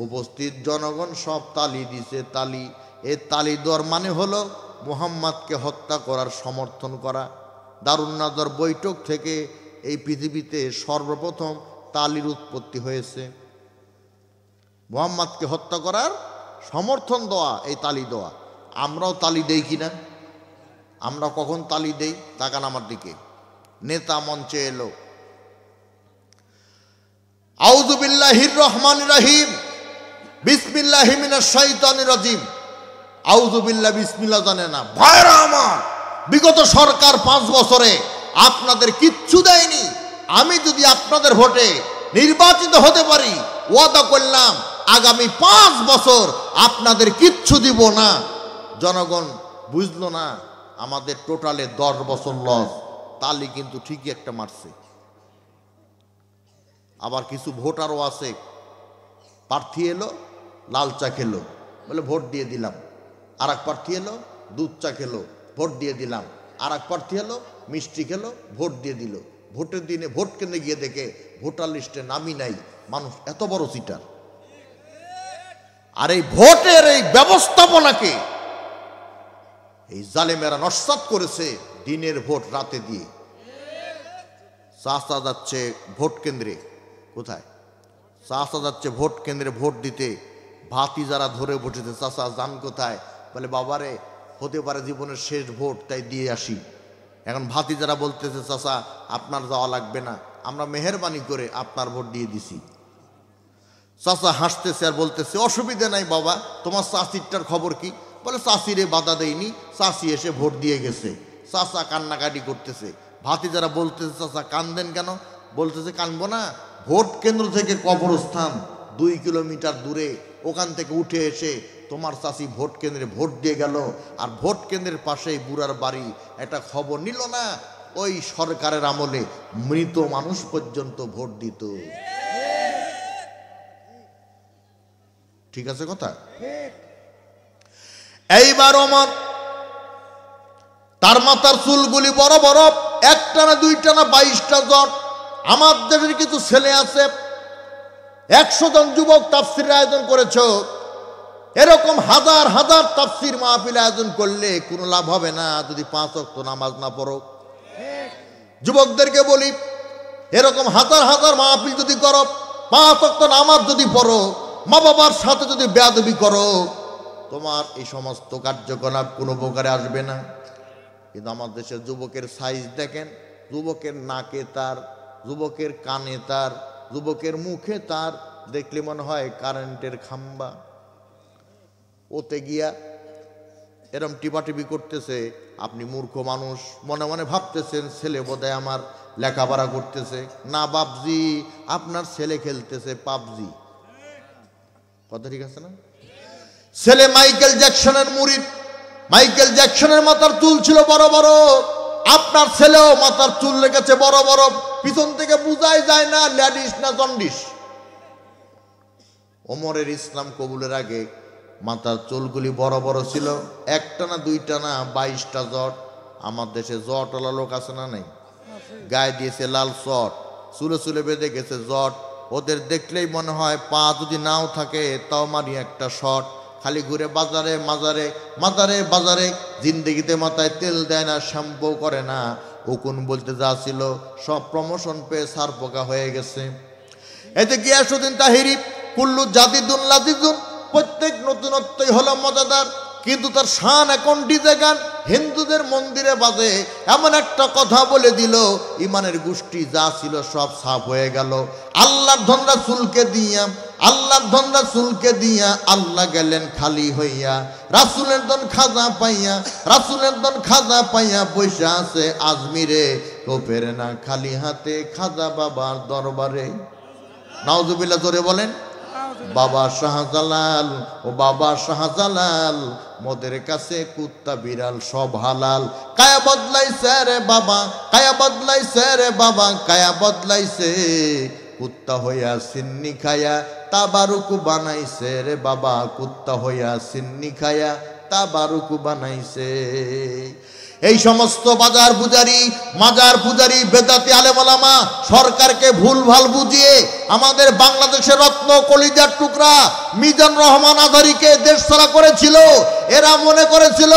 উপস্থিত জনগণ সব তালি দিছে। তালি, এই তালি দেওয়ার মানে হলো মুহাম্মদকে হত্যা করার সমর্থন করা। দারুন নাদওয়ার বৈঠক থেকে এই পৃথিবীতে সর্বপ্রথম তালির উৎপত্তি হয়েছে। মুহাম্মদকে হত্যা করার সমর্থন দেওয়া, এই তালি দেওয়া। আমরাও তালি দেই কিনা? আমরা কখন তালি দেই? তাকান আমার দিকে। নেতা মঞ্চে এলো, আউযু বিল্লাহির রহমানির রহিম, বিসমিল্লাহি মিনাশ শাইতানির রাজিম। আউযু বিল্লাহ, বিসমিল্লাহ জানে না। ভাইরা আমার, বিগত সরকার 5 বছরে আপনাদের কিচ্ছু দেয়নি। আমি যদি আপনাদের ভোটে নির্বাচিত হতে পারি, ওয়াদা করলাম আগামী 5 বছর আপনাদের কিচ্ছু দিব না। জনগণ বুঝলো না, আমাদের টোটালে 10 বছর লস। তালি কিন্তু ঠিকই একটা মারছে। আবার কিছু ভোটারও আছে, প্রার্থী এলো, লাল চা খেলো, বলে ভোট দিয়ে দিলাম। আর এক প্রার্থী এলো, দুধ চা খেলো, ভোট দিয়ে দিলাম। আর এক প্রার্থী এলো, মিষ্টি খেলো, ভোট দিয়ে দিল। ভোটের দিনে ভোট কেন্দ্রে গিয়ে দেখে ভোটার লিস্টে নামই নাই। মানুষ এত বড় চিটার। আর এই ভোটের এই ব্যবস্থাপনাকে এই জালেমেরা নস্যাৎ করেছে দিনের ভোট রাতে দিয়ে। চাচা যাচ্ছে ভোট কেন্দ্রে, কোথায়? চাচা যাচ্ছে ভোট কেন্দ্রে ভোট দিতে, ভাতি যারা ধরে বসেছে, চাচা যান কোথায়? বলে বাবারে, হতে পারে জীবনের শেষ ভোট, তাই দিয়ে আসি। এখন ভাতি যারা বলতেছে চাচা আপনার যাওয়া লাগবে না, আমরা মেহেরবানি করে আপনার ভোট দিয়ে দিছি। চাচা হাসতেছে আর বলতেছে অসুবিধা নাই বাবা, তোমার চাচিরটার খবর কি? বলে চাচিরে বাধা দেয়নি, চাচি এসে ভোট দিয়ে গেছে। চাচা কান্নাকাটি করতেছে। ভাতি যারা বলতেছে চাচা কান্দেন কেন? বলতেছে কানবো না, ভোট কেন্দ্র থেকে কবরস্থান 2 কিলোমিটার দূরে, ওখান থেকে উঠে এসে তোমার চাচি ভোট কেন্দ্রে ভোট দিয়ে গেল। আর ভোট কেন্দ্রের পাশেই বুড়ার বাড়ি, একটা খবর নিল না? ওই সরকারের আমলে মৃত মানুষ পর্যন্ত ভোট দিত। ঠিক আছে কথা? এইবার ওমর তার মাথার চুলগুলি বড় বড়, একটা না দুইটা না 22টা জন। আমার দেশের কিছু ছেলে আছে, 100 জন যুবক তাফসীরের আয়োজন করেছ। এরকম হাজার হাজার তাফসীর মাহফিল আয়োজন করলে কোনো লাভ হবে না যদি 5 ওয়াক্ত নামাজ না পড়ো। যুবকদেরকে বলি, এরকম হাজার হাজার মাহফিল যদি করো, 5 ওয়াক্ত নামাজ যদি পড়ো, মা বাবার সাথে যদি বেয়াদবি করো, তোমার এই সমস্ত কার্যকলাপ কোনো উপকারে আসবে না। কিন্তু আমার দেশের যুবকের সাইজ দেখেন, যুবকের নাকে তার, যুবকের কানে তার, যুবকের মুখে তার, দেখলে মনে হয় কারেন্টের খাম্বা। ওতে গিয়া এরম টিপাটিপি করতেছে। আপনি মূর্খ মানুষ, মনে মনে ভাবতেছেন ছেলে বোধহয় আমার লেখাপড়া করতেছে। না বাপজি, আপনার ছেলে খেলতেছে পাবজি। কথা ঠিক আছে না? ছেলে মাইকেল জ্যাকসনের মুরিদ। মাইকেল জ্যাকসনের মাথার চুল ছিল বড় বড়, আপনার ছেলেও মাথার চুল রেখেছে বড় বড়। পিছন থেকে বোঝাই যায় না ল্যাডিস না জন্ডিস। ওমরের ইসলাম কবুলের আগে মাথার চুলগুলি বড় বড় ছিল, একটা না দুইটা না 22টা জট। আমার দেশে জটওয়ালা লোক আছে না নাই? গায়ে দিয়েছে লাল চট, চুলে চুলে বেঁধে গেছে জট। ওদের দেখলেই মনে হয় পা যদি নাও থাকে তাও মারি একটা শট। খালি ঘুরে বাজারে মাজারে, মাজারে বাজারে, জিন্দেগিতে মাথায় তেল দেয় না, শ্যাম্পু করে না। উকুন বলতে যা ছিল সব প্রমোশন পেয়ে সার পোকা হয়ে গেছে। এতে গিয়াসউদ্দিন তাহিরি, কুল্লু জাদিদুন লাজিদুন, প্রত্যেক নতুনত্বই হলো মজাদার, কিন্তু তার শান এখন ডিজে গান হিন্দুদের মন্দিরে বাজে। এমন একটা কথা বলে দিল, ইমানের গোষ্ঠী যা ছিল সব সাফ হয়ে গেল। আল্লাহর ধন রাসূলকে দিয়া, আল্লাহর ধন রাসূলকে দিয়া আল্লাহ গেলেন খালি হইয়া। রাসূলের ধন খাজা পাইয়া, রাসূলের ধন খাজা পাইয়া বসে আছে আজমিরে। কোপের না খালি হাতে খাজা বাবার দরবারে। নাউজুবিল্লাহ, জোরে বলেন। বাবা শাহজালাল, ও বাবা শাহজালাল, মোদের কাছে কুত্তা বিড়াল সব হালাল। কায়া বদলাইছে রে বাবা, কায়া বদলাইছে রে বাবা, কায়া বদলাইছে। কুত্তা হইয়া সিন্নি খায়া তাবারুকু বানাইছে রে বাবা, কুত্তা হইয়া সিন্নি খায়া তাবারুকু বানাইছে। এই সমস্ত বাজার পূজারি, মাজার পূজারি, বেদাতি আলেম ওলামা সরকারকে ভুলভাল বুঝিয়ে আমাদের বাংলাদেশের রত্ন কলিজার টুকরা মিজান রহমান আজারীকে দেশ ছাড়া করেছিল। এরা মনে করেছিল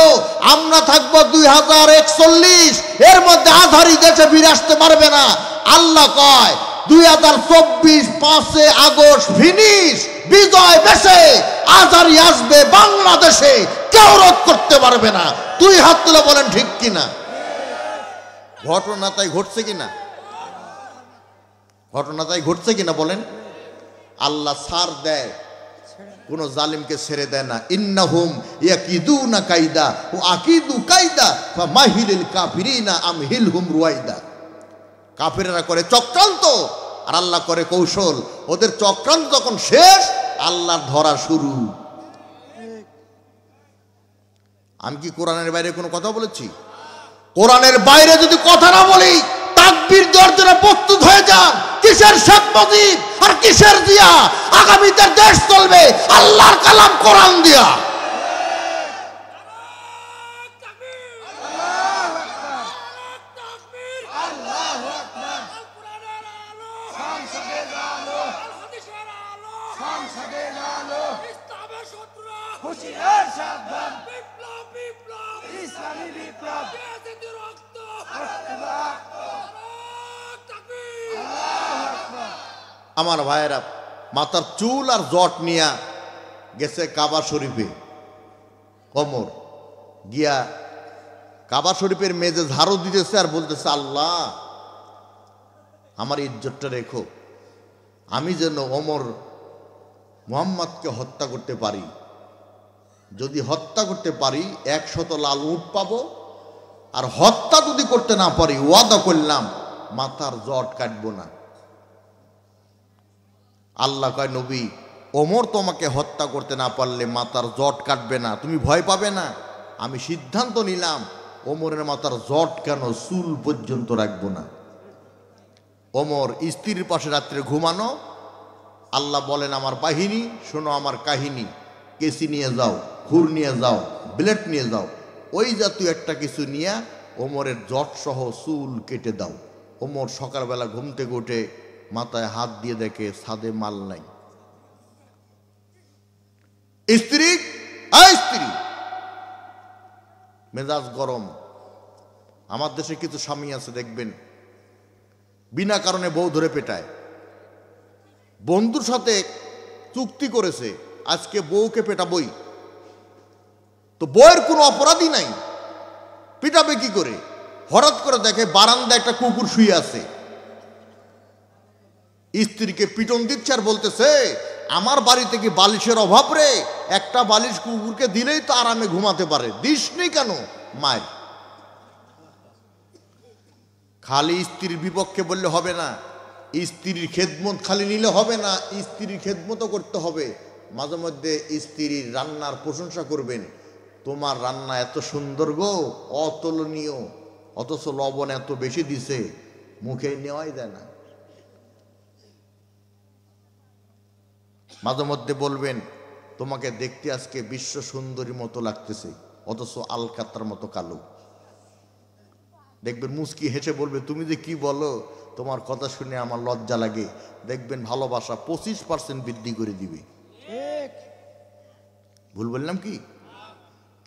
আমরা থাকবো 2041, এর মধ্যে আজারী দেশে ফিরে আসতে পারবে না। আল্লাহ কয় 2024 5 আগস্ট ফিনিশ, বিজয় বেশে আজারী আসবে বাংলাদেশে, কেউ রোধ করতে পারবে না। দুই হাত তুলে বলেন ঠিক কিনা? ঘটনা তাই ঘটছে কিনা? ঘটনা তাই ঘটছে কিনা বলেন? আল্লাহ ছাড় দেয়, কোন জালিমকে ছেড়ে দেয় না। ইন্নাহুম ইয়াকিদুনা কাইদা ও আকিদু কাইদা ফামাহিলিল কাফিরিনা আমহিলহুম রুয়াইদা। কাফিররা করে চক্রান্ত আর আল্লাহ করে কৌশল। ওদের চক্রান্ত যখন শেষ, আল্লাহর ধরা শুরু। আমি কি কোরআনের বাইরে কোনো কথা বলেছি? কোরআনের বাইরে যদি কথা না বলি, তাকবীর দেওয়ার জন্য প্রস্তুত হয়ে যান। কিসের শেখ মুজিব আর কিসের জিয়া? আগামীতে দেশ চলবে আল্লাহর কালাম কোরআন দিয়া। আমার ভাইয়েরা, মাথার চুল আর জট নিয়া গেছে কাবা শরীফে। ওমর গিয়া কাবা শরীফের মেজে ঝাড়ু দিতেছে আর বলতেছে, আল্লাহ আমার ইজ্জতটা রেখো, আমি যেন ওমর মুহাম্মদকে হত্যা করতে পারি। যদি হত্যা করতে পারি 100 লাল উট পাবো, আর হত্যা যদি করতে না পারি ওয়াদা করলাম মাথার জট কাটবো না। আল্লাহ কয়, নবী ওমর তোমাকে হত্যা করতে না পারলে মাথার জট কাটবে না, তুমি ভয় পাবে না। আমি সিদ্ধান্ত নিলাম ওমরের মাথার জট কেন চুল পর্যন্ত রাখবো না। ওমর স্ত্রীর পাশে রাত্রে ঘুমানো। আল্লাহ বলেন, আমার বাহিনী শোনো আমার কাহিনী, কেসি নিয়ে যাও, খুর নিয়ে যাও, ব্লেড নিয়ে যাও, ওই জাতীয় একটা কিছু নিয়ে ওমরের জট সহ চুল কেটে দাও। ওমর সকালবেলা ঘুম থেকে উঠে মাথায় হাত দিয়ে দেখে ছাদে মাল নাই। স্ত্রী স্ত্রী মেজাজ গরম। আমার দেশে কিছু স্বামী আছে দেখবেন বিনা কারণে বউ ধরে পেটায়। বন্ধুর সাথে চুক্তি করেছে আজকে বউকে পেটাবই, তো বউয়ের কোনো অপরাধী নাই, পিটাবে কি করে? হঠাৎ করে দেখে বারান্দায় একটা কুকুর শুয়ে আছে, স্ত্রীকে পিটন দিচ্ছে আর বলতেছে আমার বাড়িতে কি বালিশের অভাব রে? একটা বালিশ কুকুরকে দিলেই তো আরামে ঘুমাতে পারে, দিসনি কেন? মায়ের খালি স্ত্রীর বিপক্ষে বললে হবে না, স্ত্রীর খেদমত খালি নিলে হবে না, স্ত্রীর খেদমতও করতে হবে। মাঝে মধ্যে স্ত্রীর রান্নার প্রশংসা করবেন, তোমার রান্না এত সুন্দর গো, অতুলনীয়, অথচ লবণ এত বেশি দিছে, মুখে নেওয়াই যায় না। মাঝে মধ্যে বলবেন তোমাকে দেখতে আজকে বিশ্ব সুন্দরী মতো লাগতেছে, অথচ আলকাতার মতো কালো। দেখবেন মুস্কি হেসে বলবে তুমি যে কি বলো, তোমার কথা শুনে আমার লজ্জা লাগে। দেখবেন ভালোবাসা 25% বৃদ্ধি করে দিবে। ভুল বললাম কি?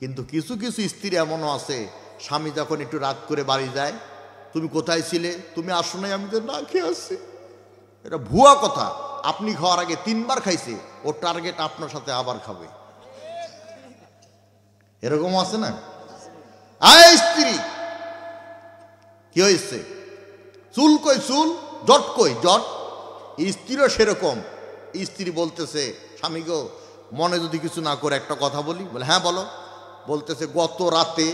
কিন্তু কিছু কিছু স্ত্রী এমনও আছে, স্বামী যখন একটু রাত করে বাড়ি যায়, তুমি কোথায় ছিলে? তুমি আসো নাই? আমি তো না খেয়ে আসছি। এটা ভুয়া কথা। আপনি খাওয়ার আগে 3 বার খাইছে, ওর টার্গেট আপনার সাথে আবার খাবে। এরকম আছে না? স্ত্রী কি হয়েছে? চুল কই চুল, জট কই জট। স্ত্রীও সেরকম। স্ত্রী বলতেছে স্বামী গো, মনে যদি কিছু না করে একটা কথা বলি। বলে হ্যাঁ বলো। বলতেছে গত রাতে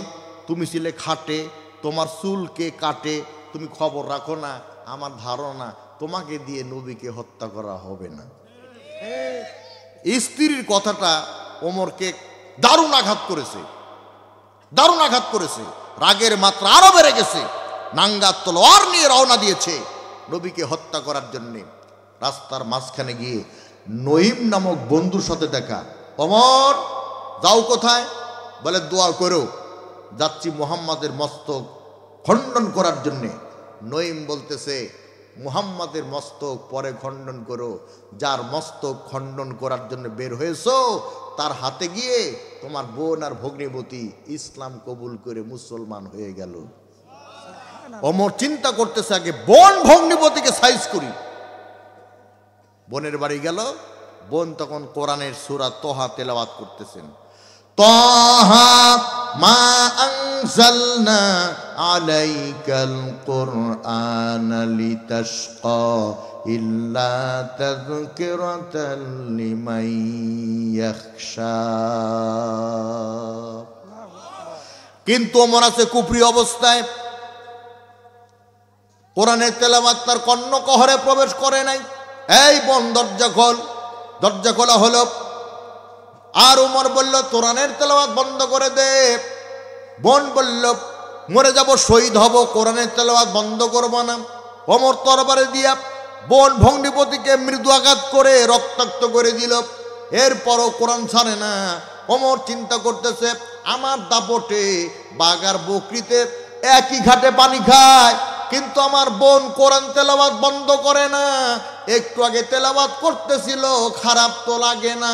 তুমি ছিলে খাটে, তোমার চুল কে কাটে তুমি খবর রাখো না? আমার ধারণা তোমাকে দিয়ে নবীকে হত্যা করা হবে না। স্ত্রীর কথাটা ওমরকে দারুণ আঘাত করেছে, দারুণ আঘাত করেছে। রাগের মাত্রা আরো বেড়ে গেছে, নাঙ্গা তলোয়ার নিয়ে রওনা দিয়েছে নবীকে হত্যা করার জন্য। রাস্তার মাঝখানে গিয়ে নঈম নামক বন্ধুর সাথে দেখা। ওমর যাও কোথায়? বলে দোয়া করো, যাচ্ছি মুহাম্মাদের মস্তক খণ্ডন করার জন্যে। নঈম বলতেছে মুহাম্মাদের মস্তক পরে খণ্ডন করো, যার মস্তক খণ্ডন করার জন্য বের হয়েছো তার হাতে গিয়ে তোমার বোন আর ভগ্নীবতী ইসলাম কবুল করে মুসলমান হয়ে গেল। ওমর চিন্তা করতেছে আগে বোন ভগ্নীপতিকে সাইজ করি। বোনের বাড়ি গেল, বোন তখন কোরআনের সূরা তোহা তেলাওয়াত করতেছেন। তোহা মা আনজালনা আলাইকাল কুরআনা লিতাশকা ইল্লা তাযকিরাতাল লিমান ইয়াখশা। কিন্তু ওমর আছে কুফরি অবস্থায়, কোরআনের তেলাওয়াত তার কর্ণকহরে প্রবেশ করে নাই। এই বোন দরজা খোল। দরজা খোলা হলো, আর ওমর বলল কোরআনের তেলাওয়াত বন্ধ করে দে। বোন বলল মরে যাব, শহীদ হব, কোরআনের তেলাওয়াত বন্ধ করব না। ওমর তরবারি দিয়া বোন ভগ্নীপতিকে মৃদু আঘাত করে রক্তাক্ত করে দিল। এরপরও কোরআন ছাড়ে না। ওমর চিন্তা করতেছে আমার দাপটে বাগার বকরিতে একই ঘাটে পানি খায়, কিন্তু আমার বোন কোরআন তেলাওয়াত বন্ধ করে না। একটু আগে তেলাওয়াত করতেছিল, খারাপ তো লাগে না।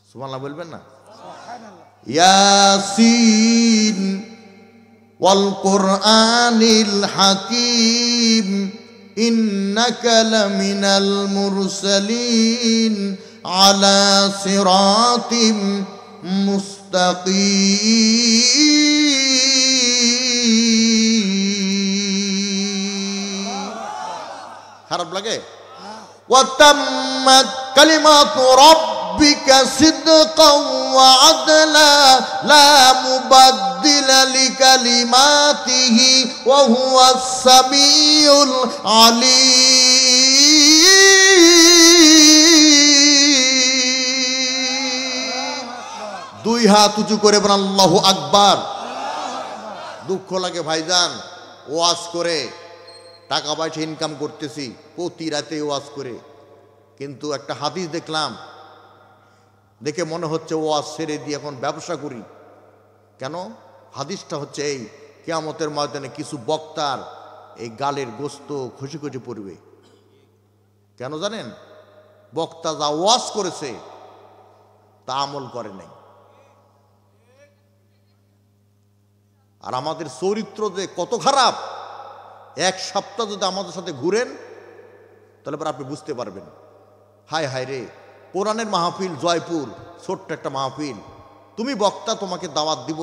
সুবহানাল্লাহ বলবেন না? ইয়াসিন ওয়াল কুরআনিল হাকীম ইন্নাকা লামিনাল মুরসালিন আলা সিরাতিম মুস্তাকিম। খারাপ লাগে? ওয়াতাম্মাত কালিমাতু রাব্বিকা সিদকাও ওয়া আদলা লা মুবাদদিলা লিকালিমাতিহি ওয়া হুয়াস সামিউল আলীম। 2 হাত উঁচু করে বলেন আল্লাহু আকবার। দুঃখ লাগে ভাইজান, ওয়াজ করে টাকা পয়সা ইনকাম করতেছি, প্রতি রাতে ওয়াজ করে, কিন্তু একটা হাদিস দেখলাম, দেখে মনে হচ্ছে ওয়াজ ছেড়ে দিয়ে এখন ব্যবসা করি। কেন? হাদিসটা হচ্ছে এই, কিয়ামতের ময়দানে কিছু বক্তার এই গালের গোস্ত খসে খসে পড়বে। কেন জানেন? বক্তা যা ওয়াজ করেছে তা আমল করে নাই। আর আমাদের চরিত্র যে কত খারাপ, এক সপ্তাহ যদি আমাদের সাথে ঘুরেন তাহলে পরে আপনি বুঝতে পারবেন। হায় হায় রে, কোরআনের মাহফিল জয়পুর, ছোট্ট একটা মাহফিল, তুমি বক্তা, তোমাকে দাওয়াত দিব,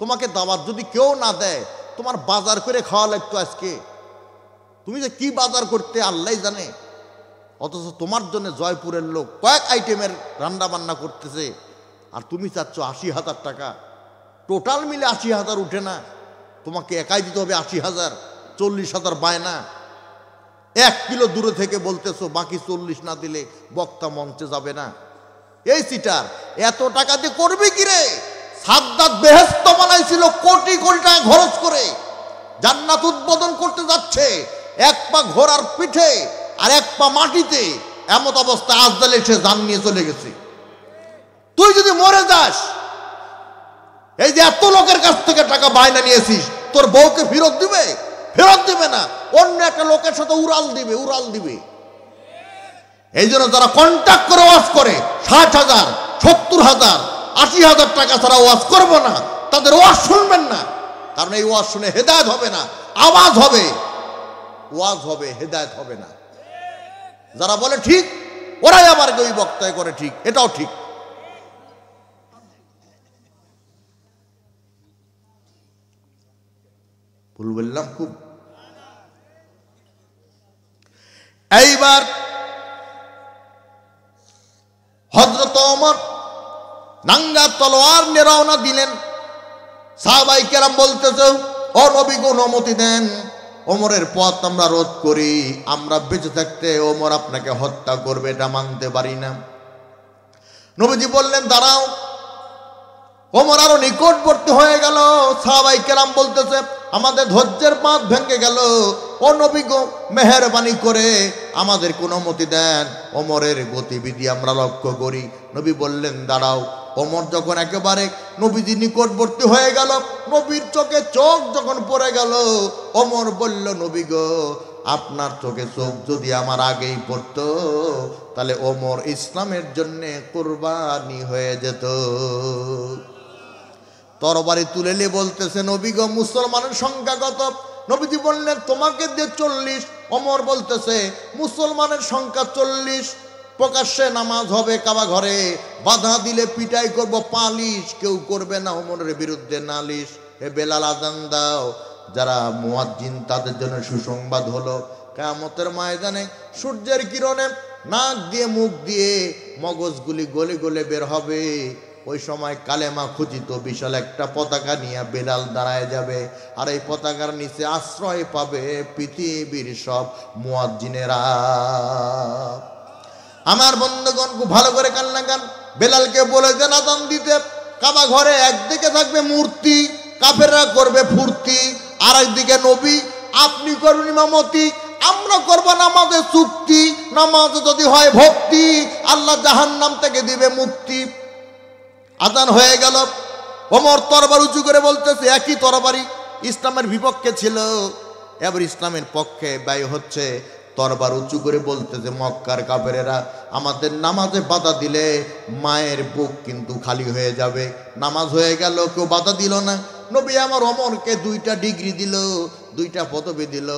তোমাকে দাওয়াত যদি কেউ না দেয়, তোমার বাজার করে খাওয়া লাগতো আজকে। তুমি যে কি বাজার করতে আল্লাহ জানে, অথচ তোমার জন্য জয়পুরের লোক কয়েক আইটেমের রান্না বান্না করতেছে, আর তুমি চাচ্ছ ৮০,০০০ টাকা। টোটাল মিলে ৮০,০০০ উঠে না, তোমাকে একাই দিতে হবে ৮০,০০০, ৪০,০০০ বায়না। 1 কিলো দূরে থেকে বলতেছো বাকি ৪০ না দিলে বক্তা মঞ্চে যাবে না। এই সিটার এত টাকা দিয়ে করবে কি রে? সাদ্দাত বেহেশত বানাইছিল কোটি কোটি টাকা খরচ করে, জান্নাত উদ্বোধন করতে যাচ্ছে, এক পা ঘোড়ার পিঠে আর এক পা মাটিতে, এমত অবস্থা আজদাল এসে জান নিয়ে চলে গেছে। তুই যদি মরে যাস, এই যে এত লোকের কাছ থেকে টাকা বায়না নিয়েছিস, তোর বউকে ফেরত দিবে? ফেরত দিবে না, অন্য একটা লোকের সাথে উড়াল দিবে। এই জন্য যারা কন্ট্যাক্ট করে ওয়াজ করে ৬০,০০০, ৭০,০০০, ৮০,০০০ টাকা ছাড়া ওয়াজ করবো না, তাদের ওয়াজ শুনবেন না। কারণ এই ওয়াজ শুনে হেদায়েত হবে না, আওয়াজ হবে, ওয়াজ হবে, হেদায়েত হবে না। যারা বলে ঠিক, ওরাই আবার ওই বক্তায় করে ঠিক, এটাও ঠিক। ভুল বললাম খুব? এইবার হযরত ওমর নাঙ্গা তলোয়ার নিয়ে রওনা দিলেন। সাহাবায়ে কেরাম বলতেছে, ও নবী গো অনুমতি দেন, ওমরের পথ আমরা রোধ করি, আমরা বেঁচে থাকতে ওমর আপনাকে হত্যা করবে এটা মানতে পারি না। নবীজি বললেন দাঁড়াও। ওমর আরো নিকটবর্তী হয়ে গেল। সাহাবায়ে কেরাম বলতেছে, আমাদের ধৈর্যের বাঁধ ভেঙে গেল, ও নবী গো মেহেরবানি করে আমাদের কোনো অনুমতি দেন, ওমরের গতিবিধি আমরা লক্ষ্য করি। নবী বললেন দাঁড়াও। ওমর যখন একেবারে নবীজি নিকটবর্তী হয়ে গেল, নবীর চোখে চোখ যখন পড়ে গেল, ওমর বলল, নবী গো আপনার চোখে চোখ যদি আমার আগেই পড়তো তাহলে ওমর ইসলামের জন্য কুরবানি হয়ে যেত। তরবারি তুলে নিয়ে বলতেছে, নবী গো মুসলমানের সংখ্যা কত? নবীজি বললেন তোমাকে দিয়ে 40। ওমর বলতেছে মুসলমানের সংখ্যা 40, প্রকাশ্যে নামাজ হবে কাবা ঘরে, বাধা দিলে পিটাই করব, পালিশ কেউ করবে না ওমরের বিরুদ্ধে নালিশ। হে বেলাল আযান দাও। যারা মুয়াজ্জিন তাদের জন্য সুসংবাদ হলো, কিয়ামতের ময়দানে সূর্যের কিরণে নাক দিয়ে মুখ দিয়ে মগজগুলি গলে গলে বের হবে। ওই সময় কালেমা খুঁজিত বিশাল একটা পতাকা নিয়ে বেলাল দাঁড়ায় যাবে, আর এই পতাকার নিচে আশ্রয় পাবে পৃথিবীর সব মুয়াজ্জিনেরা। আমার বন্ধুগণ খুব ভালো করে কান লাগান। বেলালকে বলে দেন আযান দিতে। কাবা ঘরে একদিকে থাকবে মূর্তি, কাফেররা করবে ফুর্তি, আর একদিকে নবী, আপনি করুন ইমামতি, আমরা করব নামাজে চুক্তি। নামাজ যদি হয় ভক্তি, আল্লাহ জাহান্নাম থেকে দিবে মুক্তি। আযান হয়ে গেল। ওমর তরবার উঁচু করে বলতেছে, একই তরবারি ইসলামের বিপক্ষে ছিল, এবার ইসলামের পক্ষে ব্যয় হচ্ছে। তরবার উঁচু করে বলতেছে, মক্কার কাফেরেরা আমাদের নামাজে বাধা দিলে মায়ের বুক কিন্তু খালি হয়ে যাবে। নামাজ হয়ে গেল, কেউ বাধা দিল না। নবী আমার ওমরকে 2টা ডিগ্রি দিল, 2টা পদবি দিল।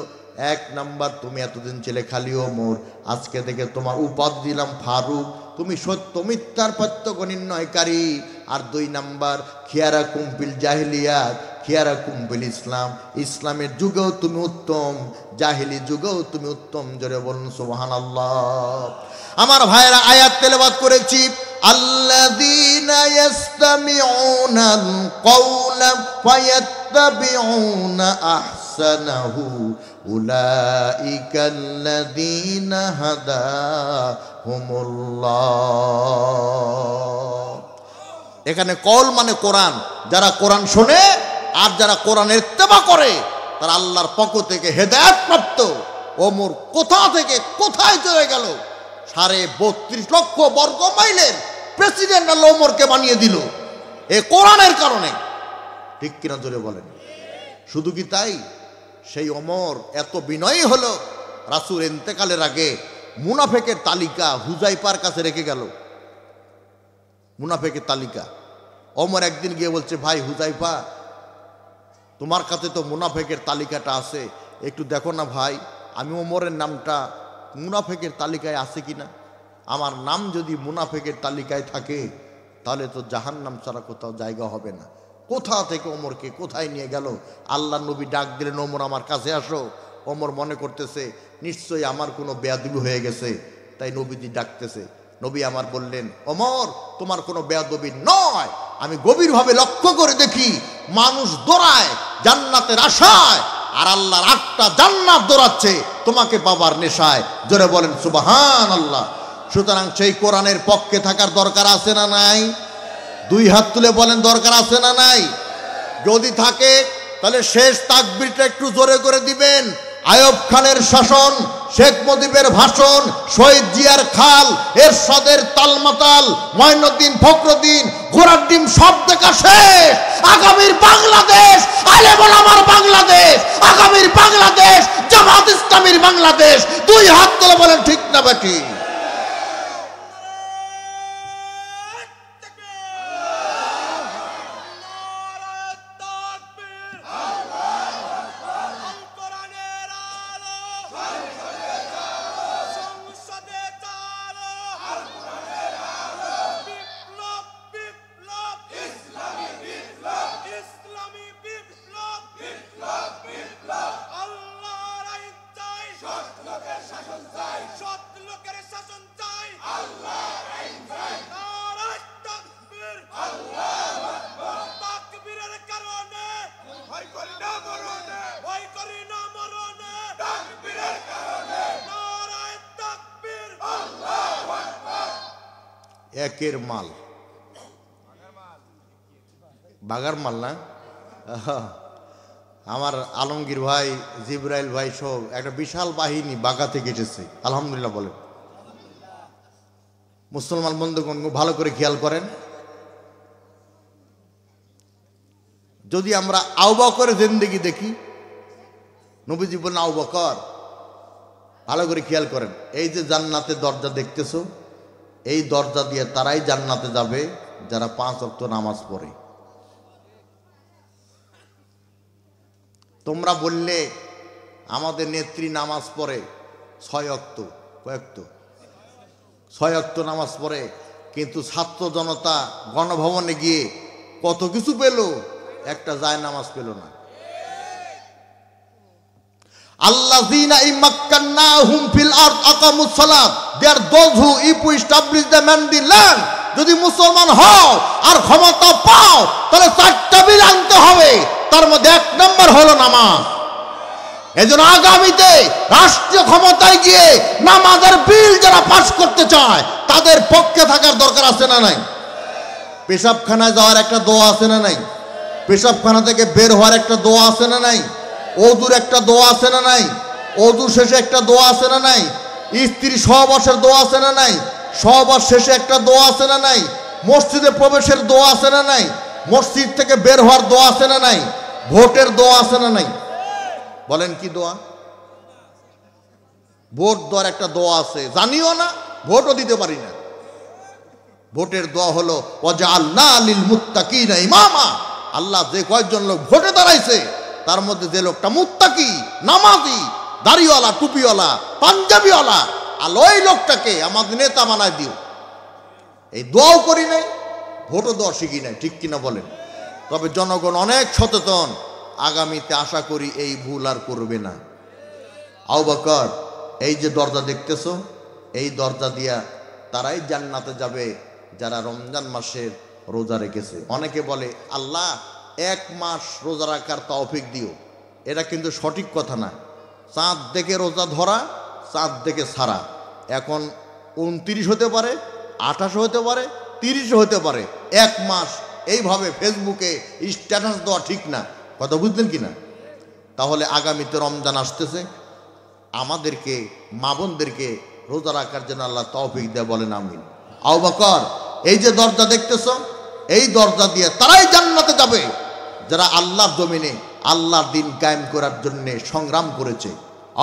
1 নাম্বার, তুমি এতদিন ছেলে খালি ওমর, আজকে থেকে তোমার উপাধি দিলাম ফারুক, তুমি সত্য মিথ্যার পার্থক্য নির্ণয়কারী। আর 2 নাম্বার, খিয়ারা কুম্পিল জাহিলিয়াত, খিয়ারা কুম্পিল ইসলাম, ইসলামের যুগেও তুমি উত্তম, জাহিলি যুগেও তুমি উত্তম। জোরে বলুন সুবহানাল্লাহ। আমার ভাইরা আয়াত তেলাওয়াত করেছি, আল্লাযীনা ইয়াসতামিউনাল কওলা ফায়াত্তাবিউনা আহসানাহু উলাইকাল্লাযীনা হাদাহুমুল্লাহ। এখানে কওল মানে কোরআন, যারা কোরআন শোনে আর যারা কোরআনের ইত্তেবা করে তারা আল্লাহর পক্ষ থেকে হেদায়েত প্রাপ্ত। ওমর কোথা থেকে কোথায় চলে গেল? 32.5 লক্ষ বর্গ মাইলের প্রেসিডেন্ট আল্লাহ ওমরকে বানিয়ে দিল এই কোরআনের কারণে। ঠিক কিনা জোরে বলেন? শুধু কি তাই, সেই ওমর এত বিনয়ী হলো, রাসূল ইন্তেকালের আগে মুনাফেকের তালিকা হুজাইফার কাছে রেখে গেল। মুনাফেকের তালিকা ওমর একদিন গিয়ে বলছে, ভাই হুজাইফা, তোমার কাছে তো মুনাফেকের তালিকাটা আছে, একটু দেখো না ভাই, আমি ওমরের নামটা মুনাফেকের তালিকায় আছে কিনা। আমার নাম যদি মুনাফেকের তালিকায় থাকে তাহলে তো জাহান্নাম ছাড়া কোথাও জায়গা হবে না। কোথা থেকে ওমরকে কোথায় নিয়ে গেল। আল্লাহ নবী ডাক দিলেন, ওমর আমার কাছে আসো। ওমর মনে করতেছে নিশ্চয়ই আমার কোনো বেয়াদবি হয়ে গেছে, তাই নবীজি ডাকতেছে। নবী আমার বললেন, ওমর তোমার কোনো বেয়াদবি নয়, আমি গভীরভাবে লক্ষ্য করে দেখি মানুষ দৌড়ায় জান্নাতের আশায়, আর আল্লাহর 8টা জান্নাত দৌড়াচ্ছে তোমাকে পাবার নেশায়। জোরে বলেন সুবহানাল্লাহ। সুতরাং সেই কোরআনের পক্ষে থাকার দরকার আছে না নাই? 2 হাত তুলে বলেন দরকার আছে না নাই? যদি থাকে তাহলে শেষ তাকবীরটা একটু জোরে করে দিবেন। আয়ুব খানের শাসন, শেখ মুজিবের ভাষণ, শহীদ জিয়ার খাল, এরশাদের তালমাতাল, মঈনুদ্দিন ফখরুদ্দিন, ঘোড়ার ডিম সব দেখা শেষ। আগামীর বাংলাদেশ আলেম ওলামার বাংলাদেশ, আগামীর বাংলাদেশ জামাত ইসলামীর বাংলাদেশ। 2 হাত তুলে বলেন ঠিক না বেটি? একের মাল বাগার মাল না। আমার আলমগীর ভাই, জিব্রাইল ভাই সব একটা বিশাল বাহিনী বাগা থেকে এসেছে, আলহামদুলিল্লাহ বলেন। মুসলমান বন্ধুগণ ভালো করে খেয়াল করেন, যদি আমরা আবু বকরের জিন্দেগি দেখি, নবীজি বলেন আবু বকর, ভালো করে খেয়াল করেন, এই যে জান্নাতের দরজা দেখতেছো, এই দরজা দিয়ে তারাই জান্নাতে যাবে যারা 5 ওয়াক্ত নামাজ পড়ে। তোমরা বললে আমাদের নেত্রী নামাজ পড়ে 6 ওয়াক্ত, কয়েকত 6 ওয়াক্ত নামাজ পড়ে, কিন্তু ছাত্র জনতা গণভবনে গিয়ে কত কিছু পেল, একটা যায় নামাজ পেল না। আল্লাযীনা ইমাক্কান্নাহুম ফিল আরদ আকামুস সালাত, they are those who establish the man the land. যদি মুসলমান হও আর ক্ষমতা পাও তাহলে 4টা বিল আনতে হবে, তার মধ্যে 1 নম্বর হলো নামাজ। এজন্য আগামীতে রাষ্ট্রীয় ক্ষমতায় গিয়ে নামাজের বিল যারা পাস করতে চায় তাদের পক্ষে থাকার দরকার আছে না নাই? পেশাবখানায় যাওয়ার একটা দোয়া আছে না নাই? পেশাবখানা থেকে বের হওয়ার একটা দোয়া আছে না নাই? ওযুর একটা দোয়া আছে না নাই? ওযু শেষে একটা দোয়া আছে না নাই? স্ত্রী সহবাসের দোয়া আছে না নাই? সহবাস শেষে একটা দোয়া আছে না নাই? মসজিদে প্রবেশের দোয়া আছে না নাই? মসজিদ থেকে বের হওয়ার দোয়া আছে না নাই? ভোটের দোয়া আছে না নাই? বলেন কি দোয়া? ভোট দেওয়ার একটা দোয়া আছে, জানিও না, ভোটও দিতে পারি না। ভোটের দোয়া হলো ওয়াজআলনা লিল মুত্তাকিনা ইমামা। আল্লাহ যে কয়েকজন লোক ভোটে দাঁড়াইছে তার মধ্যে যে লোকটা মুত্তাকি, নামাজি, দাড়িওয়ালা, টুপিওয়ালা, পাঞ্জাবিওয়ালা, আর ওই লোকটাকে আমাদের নেতা বানায় দিও। এই দোয়াও করি নাই, ভোটও দেওয়া শিখি নাই, ঠিক কিনা বলেন? তবে জনগণ অনেক সচেতন, আগামীতে আশা করি এই ভুল আর করবে না। আবু বকর, এই যে দরজা দেখতেছো, এই দরজা দিয়া তারাই জান্নাতে যাবে যারা রমজান মাসের রোজা রেখেছে। অনেকে বলে আল্লাহ 1 মাস রোজা রাখার তৌফিক দিও, এটা কিন্তু সঠিক কথা না। চাঁদ দেখে রোজা ধরা, চাঁদ দেখে ছাড়া। এখন 29 হতে পারে, 28 হতে পারে, 30 হতে পারে। 1 মাস এইভাবে ফেসবুকে স্ট্যাটাস দেওয়া ঠিক না, কথা বুঝলেন কি না? তাহলে আগামীতে রমজান আসতেছে, আমাদেরকে মা বোনদেরকে রোজা রাখার জন্য আল্লাহ তৌফিক দেয়, বলেন আমিন। আবু বকর, এই যে দরজা দেখতেছো, এই দরজা দিয়ে তারাই জান্নাতে যাবে যারা আল্লাহর জমিনে আল্লাহর দিন কায়েম করার জন্য সংগ্রাম করেছে।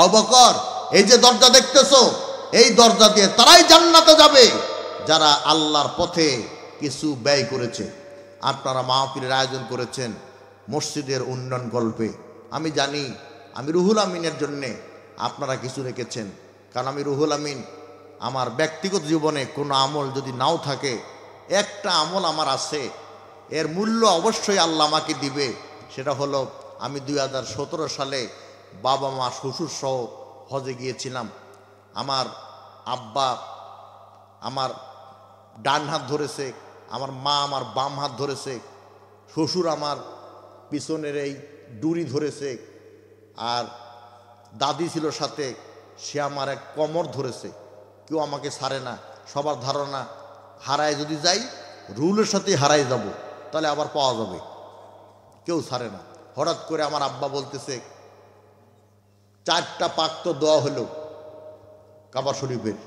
আবু বকর, এই যে দরজা দেখতেছো, এই দরজা দিয়ে তারাই জান্নাতে যাবে যারা আল্লাহর পথে কিছু ব্যয় করেছে। আপনারা মাহফিলের আয়োজন করেছেন মসজিদের উন্নয়ন গল্পে, আমি জানি আমি রুহুল আমিনের জন্যে আপনারা কিছু রেখেছেন, কারণ আমি রুহুল আমিন আমার ব্যক্তিগত জীবনে কোনো আমল যদি নাও থাকে, একটা আমল আমার আছে, এর মূল্য অবশ্যই আল্লাহ আমাকে দিবে। সেটা হলো আমি 2017 সালে বাবা মা শ্বশুর সহ হজে গিয়েছিলাম। আমার আব্বা আমার ডান হাত ধরেছে, আমার মা আমার বাম হাত ধরেছে, শ্বশুর আমার পিছনের এই ডুরি ধরেছে, আর দাদি ছিল সাথে, সে আমার এক কোমর ধরেছে। কেউ আমাকে ছাড়ে না। সবার ধারণা হারায় যদি যাই রুলের সাথে হারাই যাব, তাহলে আবার পাওয়া যাবে, কেউ ছাড়ে না। হঠাৎ করে আমার আব্বা বলতেছে 4টা পাক তো দেওয়া হলো কাবা শরীফের,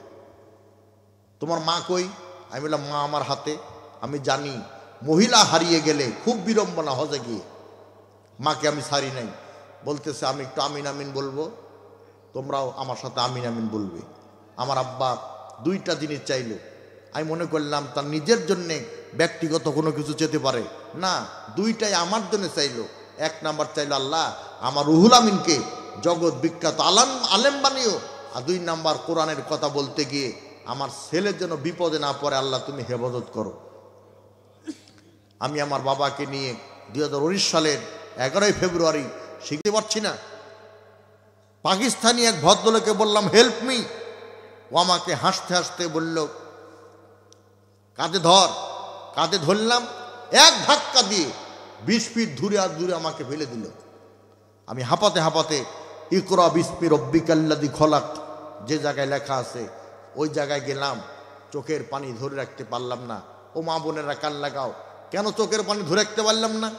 তোমার মা কই? আমি বললাম মা আমার হাতে। আমি জানি মহিলা হারিয়ে গেলে খুব বিড়ম্বনা হজে গিয়ে, মাকে আমি ছাড়ি নাই। বলতেছে আমি একটু আমিন আমিন বলবো, তোমরাও আমার সাথে আমিন আমিন বলবে। আমার আব্বা 2টা জিনিস চাইলো। আমি মনে করলাম তার নিজের জন্যে ব্যক্তিগত কোনো কিছু চেতে পারে না, 2টাই আমার জন্য চাইলো। 1 নাম্বার চাইলো আল্লাহ আমার রুহুল আমিনকে জগৎ বিখ্যাত আলেম বানিও, আর 2 নাম্বার কোরআনের কথা বলতে গিয়ে আমার ছেলের জন্য বিপদে না পড়ে আল্লাহ তুমি হেফাজত করো। আমি আমার বাবাকে নিয়ে 2019 সালের 11 ফেব্রুয়ারি শিখতে পারছি না, পাকিস্তানি এক ভদ্রলোকে বললাম হেল্প মি, ও আমাকে হাসতে হাসতে বলল কাঁধে ধর। কাঁধে ধরলাম, এক ধাক্কা দিয়ে 20 ফিট দূরে আর দূরে আমাকে ফেলে দিল। আমি হাঁপাতে হাঁপাতে ইকরা বিসমি রব্বিকাল্লাযী খলাক যে জায়গায় লেখা আছে ওই জায়গায় গেলাম। চোখের পানি ধরে রাখতে পারলাম না। ও মা বোনেরা কান লাগাও, কেন চোখের পানি ধরে রাখতে পারলাম না?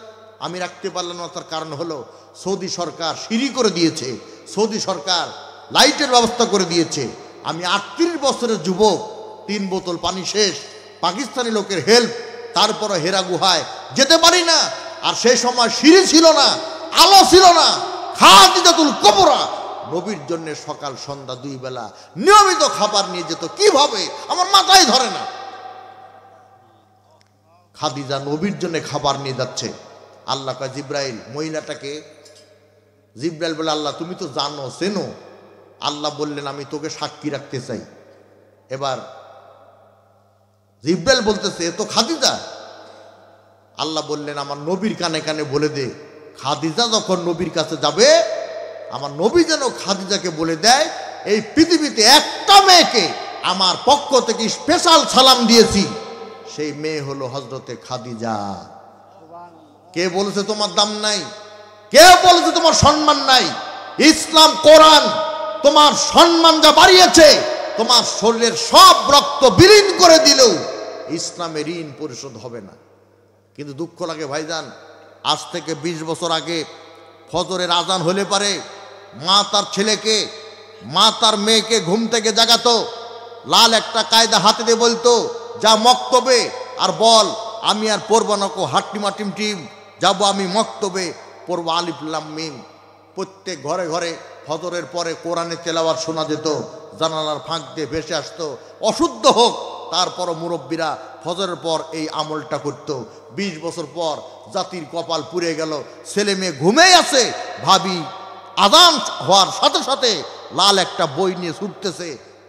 আমি রাখতে পারলাম না, তার কারণ হলো সৌদি সরকার সিঁড়ি করে দিয়েছে, সৌদি সরকার লাইটের ব্যবস্থা করে দিয়েছে। আমি 38 বছরের যুবক, 3 বোতল পানি শেষ, পাকিস্তানি লোকের হেল্প, তারপরে হেরা গুহায় যেতে পারি না। আর সেই সময় সিঁড়ি ছিল না, আলো ছিল না। খাদিজাতুল কুবরা নবীর জন্য সকাল সন্ধ্যা 2 বেলা নিয়মিত খাবার নিয়ে যেত, কিভাবে আমার মাথায় ধরে না। খাদিজা নবীর জন্য খাবার নিয়ে যাচ্ছে। আল্লাহ কয় জিব্রাইল, মহিলাটাকে জিব্রাইল বলে আল্লাহ তুমি তো জানো চেনো। আল্লাহ বললেন আমি তোকে সাক্ষী রাখতে চাই। এবার জিব্রাইল বলতেছে এ তো খাদিজা। আল্লাহ বললেন আমার নবীর কানে কানে বলে দে, খাদিজা যখন নবীর কাছে যাবে আমার নবী যেন খাদিজাকে বলে দেয় এই পৃথিবীতে একটা মেয়েকে আমার পক্ষ থেকে স্পেশাল সালাম দিয়েছি, সেই মেয়ে হলো হযরতে খাদিজা। কে বলেছে তোমার দাম নাই? কে বলেছে তোমার সম্মান নাই? ইসলাম কোরআন তোমার সম্মান যা বাড়িয়েছে, তোমার শরীরের সব রক্ত বিলীন করে দিলেও ইসলামের ঋণ পরিশোধ হবে না। কিন্তু দুঃখ লাগে ভাইজান, আজ থেকে 20 বছর আগে ফজরের আজান হলে পারে মা তার ছেলেকে, মা তার মেয়েকে ঘুম থেকে জাগাতো, লাল একটা কায়দা হাতে দিয়ে বলতো যা মক্তবে আর বল আমি আর পড়বো না, কো হাট্টিমা টিম টিম যাবো আমি মক্তবে, পড়বো আলিফ লাম মিম। প্রত্যেক ঘরে ঘরে ফজরের পরে কোরআনে তেলাওয়াত শোনা যেত, জানালার ফাঁক দিয়ে ভেসে আসতো। অশুদ্ধ হোক তারপরও মুরব্বীরা ফজরের পর এই আমলটা করত। 20 বছর পর জাতির কপাল পুড়ে গেল, ছেলে মেয়ে ঘুমেই আছে, ভাবি আযান হওয়ার সাথে সাথে লাল একটা বই নিয়ে ছুটতেছে,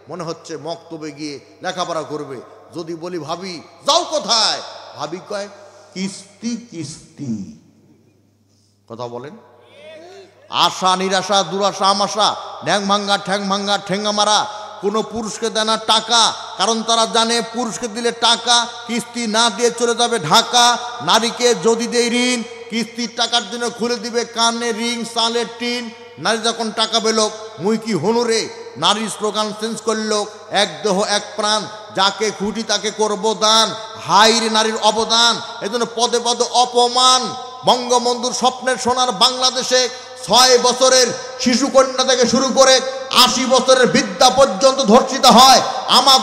মনে হচ্ছে মক্তবে গিয়ে লেখাপড়া করবে। যদি বলি ভাবি যাও কোথায়, ভাবি কয় কিস্তি কিস্তি। কথা বলেন, আশা নিরাশা দুরাশা আমাশা, ন্যাং ভাঙ্গা ঠ্যাং ভাঙ্গা ঠেঙ্গা মারা, কোনো পুরুষকে দেয় না টাকা, কারণ তারা জানে পুরুষকে দিলে টাকা কিস্তি না দিয়ে চলে যাবে ঢাকা। নারীকে যদি দেয় ঋণ, কিস্তির টাকার জন্য খুলে দিবে কানে রিং চালের টিন। নারী যখন টাকা পেল মুই কি হনুরে, নারীর স্লোগান চেঞ্জ করলো এক দেহ এক প্রাণ, যাকে খুঁটি তাকে করব দান। হাইরে নারীর অবদান, এজন্য পদে পদে অপমান। বঙ্গবন্ধুর স্বপ্নের সোনার বাংলাদেশে 6 বছরের শিশুকন্যা থেকে শুরু করে 80 বছরের বৃদ্ধা পর্যন্ত ধর্ষিত হয়। আমার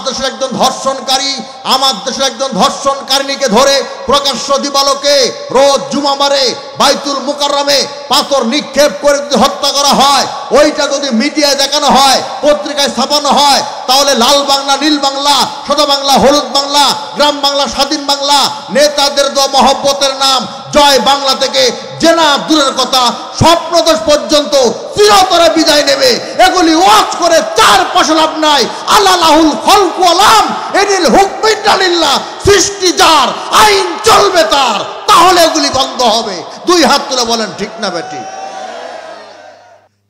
দেশের একজন ধর্ষণকারিণীকে ধরে প্রকাশ্য দিবালোকে রোজ জুমাবারে বাইতুল মুকাররমে পাথর নিক্ষেপ করে যদি হত্যা করা হয়, ওইটা যদি মিডিয়ায় দেখানো হয়, পত্রিকায় ছাপানো হয়, তাহলে লাল বাংলা, নীল বাংলা, সাদা বাংলা, হলুদ বাংলা, গ্রাম বাংলা, স্বাধীন বাংলা, নেতাদের দোয়া মহব্বতের নাম জয় বাংলা থেকে জেনা দূরের কথা স্বপ্নদোষ পর্যন্ত চিরতরে বিদায় নেবে। এগুলি ওয়াজ করে চার পাশে লাভ নাই। আল্লাহুল খলকু আলাম এনিল হুকমিল্লাহ, সৃষ্টি যার, আইন চলবে তার, তাহলে এগুলি বন্ধ হবে। দুই হাত তুলে বলেন ঠিক না বেটি?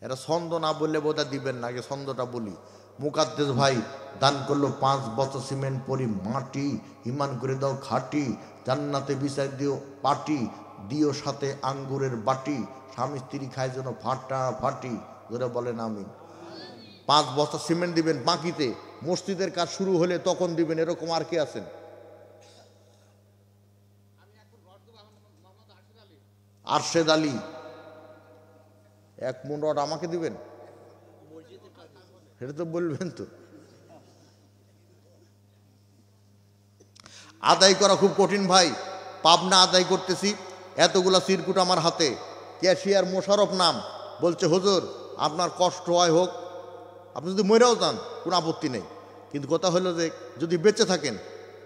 এটা ছন্দ না বললে বোধহয় দিবেন না, আগে ছন্দটা বলি। মুকাদ্দেস ভাই দান করলো 5 বছর সিমেন্ট পরি মাটি, ইমান করে দাও খাটি, জান্নাতে বিছাই দিও পাটি, দিও সাথে আঙ্গুরের বাটি, স্বামী স্ত্রী খায় যেন ফাটাফাটি। ধরে বলেন আমিন। 5 বছর সিমেন্ট দিবেন বাকিতে, মসজিদের কাজ শুরু হলে তখন দিবেন। এরকম আর কে আছেন? আরশেদ আলী, 1 মণ রড আমাকে দিবেন? সেটা তো বলবেন তো। আদায় করা খুব কঠিন ভাই। পাবনা আদায় করতেছি, এতগুলা সিরকুট আমার হাতে, ক্যাশিয়ার মোশারফ নাম, বলছে হুজুর আপনার কষ্ট হয় হোক, আপনি যদি মরেও যান কোনো আপত্তি নেই, কিন্তু কথা হলো যে যদি বেঁচে থাকেন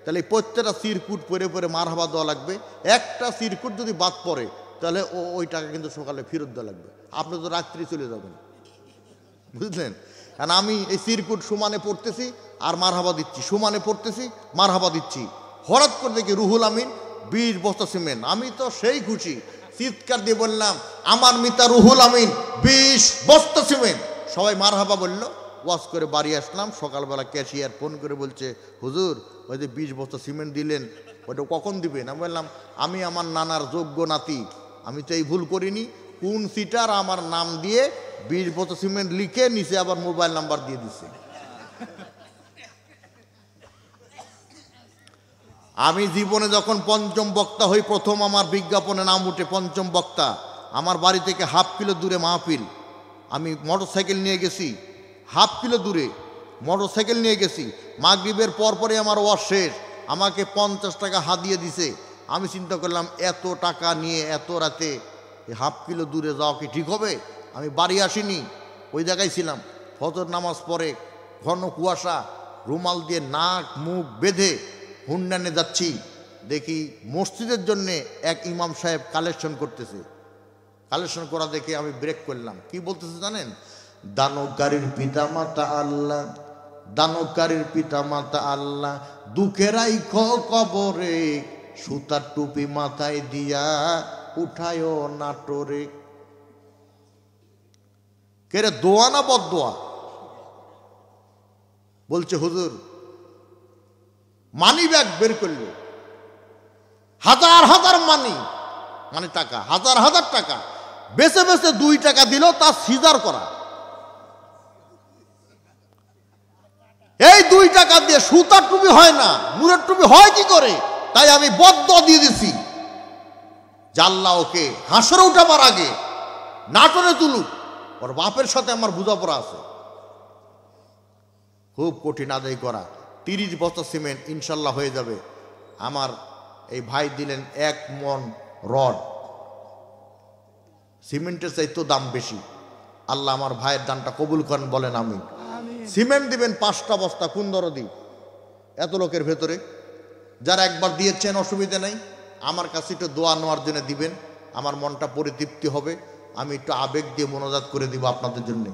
তাহলে প্রত্যেকটা সিরকুট পরে পরে মারহাবা দেওয়া লাগবে। একটা সিরকুট যদি বাদ পড়ে তাহলে ওই টাকা কিন্তু সকালে ফেরত দেওয়া লাগবে। আপনি তো রাত্রি চলে যাবেন, বুঝলেন? কারণ আমি এই সিরকুট সমানে পড়তেছি আর মারহাবা দিচ্ছি, সমানে পড়তেছি মারহাবা দিচ্ছি। হঠাৎ করে দেখি রুহুল আমিন 20 বস্তা সিমেন্ট। আমি তো সেই খুশি, চিৎকার দিয়ে বললাম আমার মিতা রুহুল আমিন 20 বস্তা সিমেন্ট। সবাই মারহাবা বলল। ওয়াজ করে বাড়ি আসলাম, সকালবেলা ক্যাশিয়ার ফোন করে বলছে হুজুর ওই যে 20 বস্তা সিমেন্ট দিলেন ওইটা কখন দিবেন? আমি বললাম আমি আমার নানার যোগ্য নাতি, আমি তো এই ভুল করিনি। কোন সিটার আমার নাম দিয়ে 20 বস্তা সিমেন্ট লিখে নিচে আবার মোবাইল নাম্বার দিয়ে দিছে। আমি জীবনে যখন পঞ্চম বক্তা হই, প্রথম আমার বিজ্ঞাপনে নাম উঠে পঞ্চম বক্তা। আমার বাড়ি থেকে ½ কিলো দূরে মাহফিল, আমি মোটরসাইকেল নিয়ে গেছি। ½ কিলো দূরে মোটরসাইকেল নিয়ে গেছি। মাগরিবের পরপরে আমার ওয়াজ শেষ, আমাকে 50 টাকা হাদিয়ে দিছে। আমি চিন্তা করলাম এত টাকা নিয়ে এত রাতে ½ কিলো দূরে যাওয়া কি ঠিক হবে? আমি বাড়ি আসিনি, ওই জায়গায় ছিলাম। ফজর নামাজ পড়ে ঘন কুয়াশা, রুমাল দিয়ে নাক মুখ বেঁধে হুন্ডানে যাচ্ছি। দেখি মসজিদের জন্যে এক ইমাম সাহেব কালেকশন করতেছে। কালেকশন করা দেখে আমি ব্রেক করলাম। কি বলতেছে জানেন? দানবকারীর পিতা মাতা আল্লাহ, দানবকারীর পিতা মাতা আল্লাহ, দুঃখেরাই কবরে, সুতার টুপি মাথায় দিয়া উঠায় নাটোরে। কেরে দোয়া না বদদোয়া? বলছে হুজুর মানি ব্যাগ বের করলো, হাজার হাজার মানে টাকা, হাজার হাজার টাকা, বেছে বেছে 2 টাকা দিল, তা সিজার করা। এই 2 টাকা দিয়ে সুতার টুপি হয় না, মুরের টুপি হয় কি করে? তাই আমি বদদোয়া দিয়ে দিছি, জাল্লা ওকে হাসরে উঠাবার আগে নাটোরে তুলুক, ওর বাপের সাথে আমার বোঝাপড়া আছে। খুব কঠিন আদায় করা। 30 বস্তা সিমেন্ট ইনশাল্লাহ হয়ে যাবে। আমার এই ভাই দিলেন 1 মণ রড। সিমেন্টের চাইতেও দাম বেশি। আল্লাহ আমার ভাইয়ের দানটা কবুল করেন, বলেন আমিন। সিমেন্ট দিবেন 5টা বস্তা, কোন দরদি? এত লোকের ভেতরে যারা একবার দিয়েছেন অসুবিধা নেই, আমার কাছে একটু দোয়া নেওয়ার জন্য দিবেন, আমার মনটা পরিতৃপ্তি হবে। আমি একটু আবেগ দিয়ে মোনাজাত করে দিব আপনাদের জন্যে।